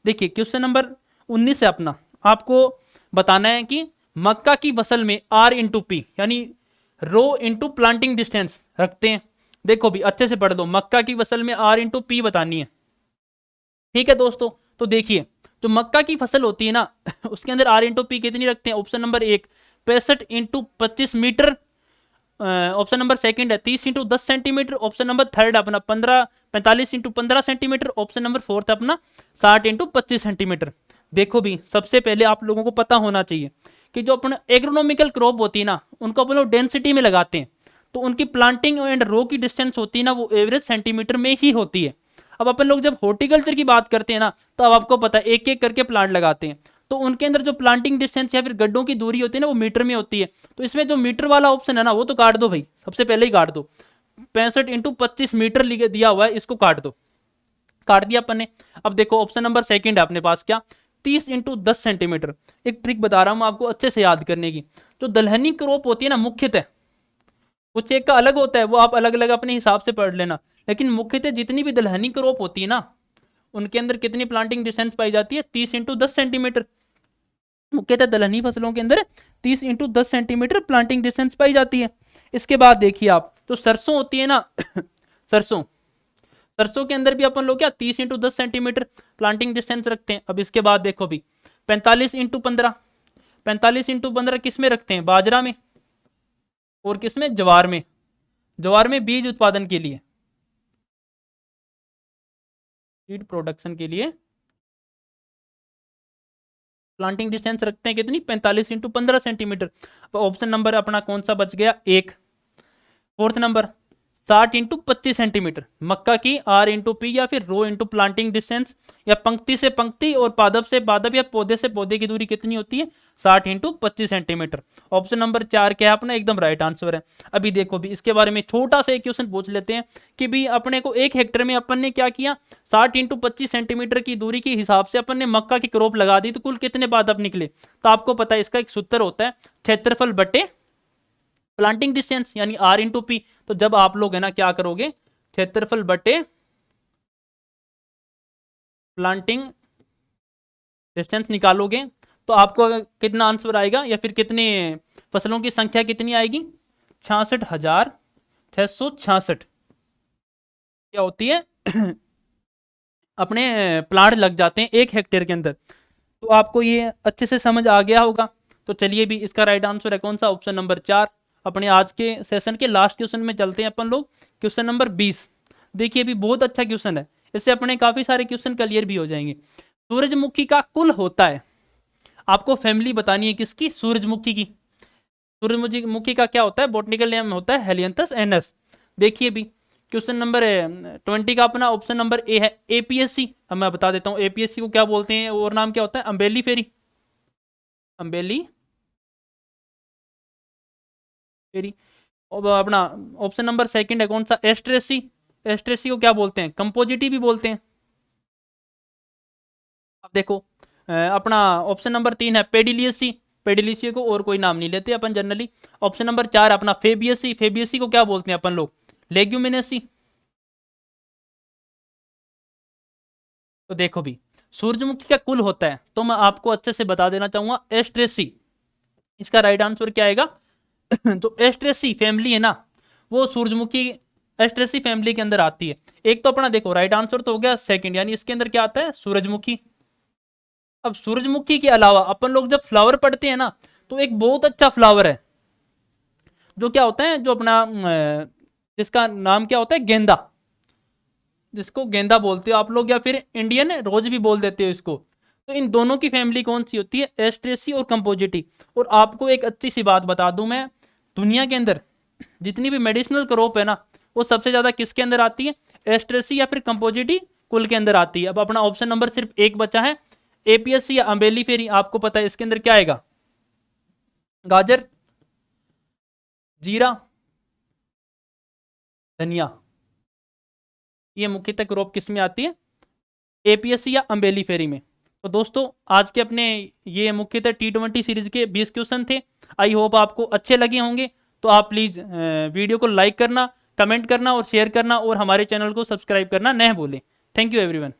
देखिए क्वेश्चन नंबर 19 है अपना, आपको बताना है कि मक्का की फसल में R इंटू पी यानी रो इंटू प्लांटिंग डिस्टेंस रखते हैं। देखो भी अच्छे से पढ़ दो, मक्का की फसल में R इंटू पी बतानी है, ठीक है दोस्तों। तो देखिए जो मक्का की फसल होती है ना उसके अंदर R इंटू पी कितनी रखते हैं, option number 1 65 into 25 metre, option number second है 30 into 10 centimetre, option number third अपना 45 into 15 centimetre, option number fourth अपना 60 इंटू 25 सेंटीमीटर। देखो भी सबसे पहले आप लोगों को पता होना चाहिए कि जो अपना एग्रोनॉमिकल क्रॉप होती है ना उनको अपन लोग डेंसिटी में लगाते हैं, तो उनकी प्लांटिंग एंड रो की डिस्टेंस होती है ना वो एवरेज सेंटीमीटर में ही होती है। अब अपन लोग जब हॉर्टिकल्चर की बात करते हैं ना तो अब आपको पता है एक एक करके प्लांट लगाते हैं, तो उनके अंदर जो प्लांटिंग डिस्टेंस या फिर गड्ढों की दूरी होती है ना वो मीटर में होती है। तो इसमें जो मीटर वाला ऑप्शन है ना वो तो काट दो भाई, सबसे पहले ही काट दो। 65 इंटू 25 मीटर दिया हुआ है, इसको काट दो, काट दिया अपन ने। अब देखो ऑप्शन नंबर सेकंड है अपने पास क्या 30 इंटू 10 सेंटीमीटर। एक ट्रिक बता रहा हूं आपको अच्छे से याद करने की। जो दलहनी क्रॉप होती है ना मुख्यतः, कुछ एक का अलग होता है वो आप अलग अलग अपने हिसाब से पढ़ लेना, लेकिन मुख्यतः जितनी भी दलहनी क्रॉप होती है ना उनके अंदर कितनी प्लांटिंग डिस्टेंस पाई जाती है 30 इंटू 10 सेंटीमीटर। मुख्यतः दलहनी फसलों के अंदर 30 इंटू 10 सेंटीमीटर प्लांटिंग डिस्टेंस पाई जाती है। इसके बाद देखिए आप जो सरसों होती है ना सरसों सरसों के अंदर भी अपन लोग क्या 30 इंटू 10 सेंटीमीटर प्लांटिंग डिस्टेंस रखते हैं। अब इसके बाद देखो भी 45 इंटू 15, 45 इंटू 15 किस में रखते हैं, बाजरा में, और किस में, ज्वार में। ज्वार में बीज उत्पादन के लिए, सीड प्रोडक्शन के लिए प्लांटिंग डिस्टेंस रखते हैं कितनी 45 इंटू 15 सेंटीमीटर। ऑप्शन नंबर अपना कौन सा बच गया, एक। Fourth number 60 into 25 centimetre. मक्का की R इंटू पी या फिर रो इंटू प्लांटिंग डिस्टेंस या पंक्ति से पंक्ति और पादप से पादप या पौधे से पौधे की दूरी कितनी होती है 60 इंटू 25 सेंटीमीटर। ऑप्शन नंबर 4 क्या है अपना, एकदम राइट आंसर है। अभी देखो भी इसके बारे में छोटा सा एक क्वेश्चन पूछ लेते हैं कि भी अपने को 1 हेक्टेयर में अपन ने क्या किया 60 इंटू 25 सेंटीमीटर की दूरी के हिसाब से अपन ने मक्का की क्रॉप लगा दी, तो कुल कितने पादप निकले। तो आपको पता है इसका एक सूत्र होता है क्षेत्रफल बटे प्लांटिंग डिस्टेंस यानी R इंटू पी। तो जब आप लोग है ना क्या करोगे क्षेत्रफल बटे प्लांटिंग डिस्टेंस निकालोगे तो आपको कितना आंसर आएगा या फिर कितने फसलों की संख्या कितनी आएगी 66,666 क्या होती है अपने प्लांट लग जाते हैं 1 हेक्टेयर के अंदर। तो आपको ये अच्छे से समझ आ गया होगा। तो चलिए भी इसका राइट आंसर है कौन सा, ऑप्शन नंबर 4। अपने आज के सेशन के लास्ट क्वेश्चन में चलते हैं अपन लोग, क्वेश्चन नंबर 20। देखिए भी बहुत अच्छा क्वेश्चन है, इससे अपने काफी सारे क्वेश्चन क्लियर भी हो जाएंगे। सूरजमुखी का कुल होता है, आपको फैमिली बतानी है किसकी, सूरजमुखी की। सूरजमुखी का क्या होता है, बॉटनिकल नेम होता है हेलियंथस एनस। देखिए भी क्वेश्चन नंबर 20 का अपना ऑप्शन नंबर ए है एपीएससी। अब मैं बता देता हूँ एपीएससी को क्या बोलते हैं और नाम क्या होता है, अम्बेली फेरी, अम्बेली फेरी। और अपना ऑप्शन नंबर सेकंड है कौन सा, एस्ट्रेसी। एस्ट्रेसी को क्या बोलते हैं, कंपोजिटी भी बोलते हैं। अब देखो अपना ऑप्शन नंबर 3 है पेडिलियसी। पेडिलियसी को और कोई नाम नहीं लेते अपन जनरली। ऑप्शन नंबर 4 अपना फेबियसी। फेबियसी को क्या बोलते हैं अपन लोग, लेग्यूमिनेसी। तो देखो भी सूरजमुखी का कुल होता है तो मैं आपको अच्छे से बता देना चाहूंगा एस्ट्रेसी। इसका राइट आंसर क्या आएगा तो एस्ट्रेसी फैमिली है ना वो सूरजमुखी एस्ट्रेसी फैमिली के अंदर आती है। एक तो अपना देखो राइट आंसर तो हो गया सेकंड, यानी इसके अंदर क्या आता है सूरजमुखी। अब सूरजमुखी के अलावा अपन लोग जब फ्लावर पढ़ते हैं ना, तो एक बहुत अच्छा फ्लावर है जो क्या होता है, जो अपना जिसका नाम क्या होता है, गेंदा, जिसको गेंदा बोलते हो आप लोग, या फिर इंडियन रोज भी बोल देते हो इसको। तो इन दोनों की फैमिली कौन सी होती है, एस्ट्रेसी और कंपोजिटी। और आपको एक अच्छी सी बात बता दूं मैं, दुनिया के अंदर जितनी भी मेडिसिनल क्रॉप है ना, वो सबसे ज्यादा किसके अंदर आती है, एस्ट्रेसी या फिर कंपोजिटी कुल के अंदर आती है। अब अपना ऑप्शन नंबर सिर्फ एक बचा है, एपीएससी या अम्बेली फेरी। आपको पता है इसके अंदर क्या आएगा, गाजर, जीरा, धनिया, ये मुख्यतः क्रॉप किस में आती है, एपीएससी या अम्बेली फेरी में। तो दोस्तों आज के अपने ये मुख्यतः T20 सीरीज के 20 क्वेश्चन थे। आई होप आपको अच्छे लगे होंगे। तो आप प्लीज़ वीडियो को लाइक करना, कमेंट करना और शेयर करना, और हमारे चैनल को सब्सक्राइब करना न भूलें। Thank you everyone.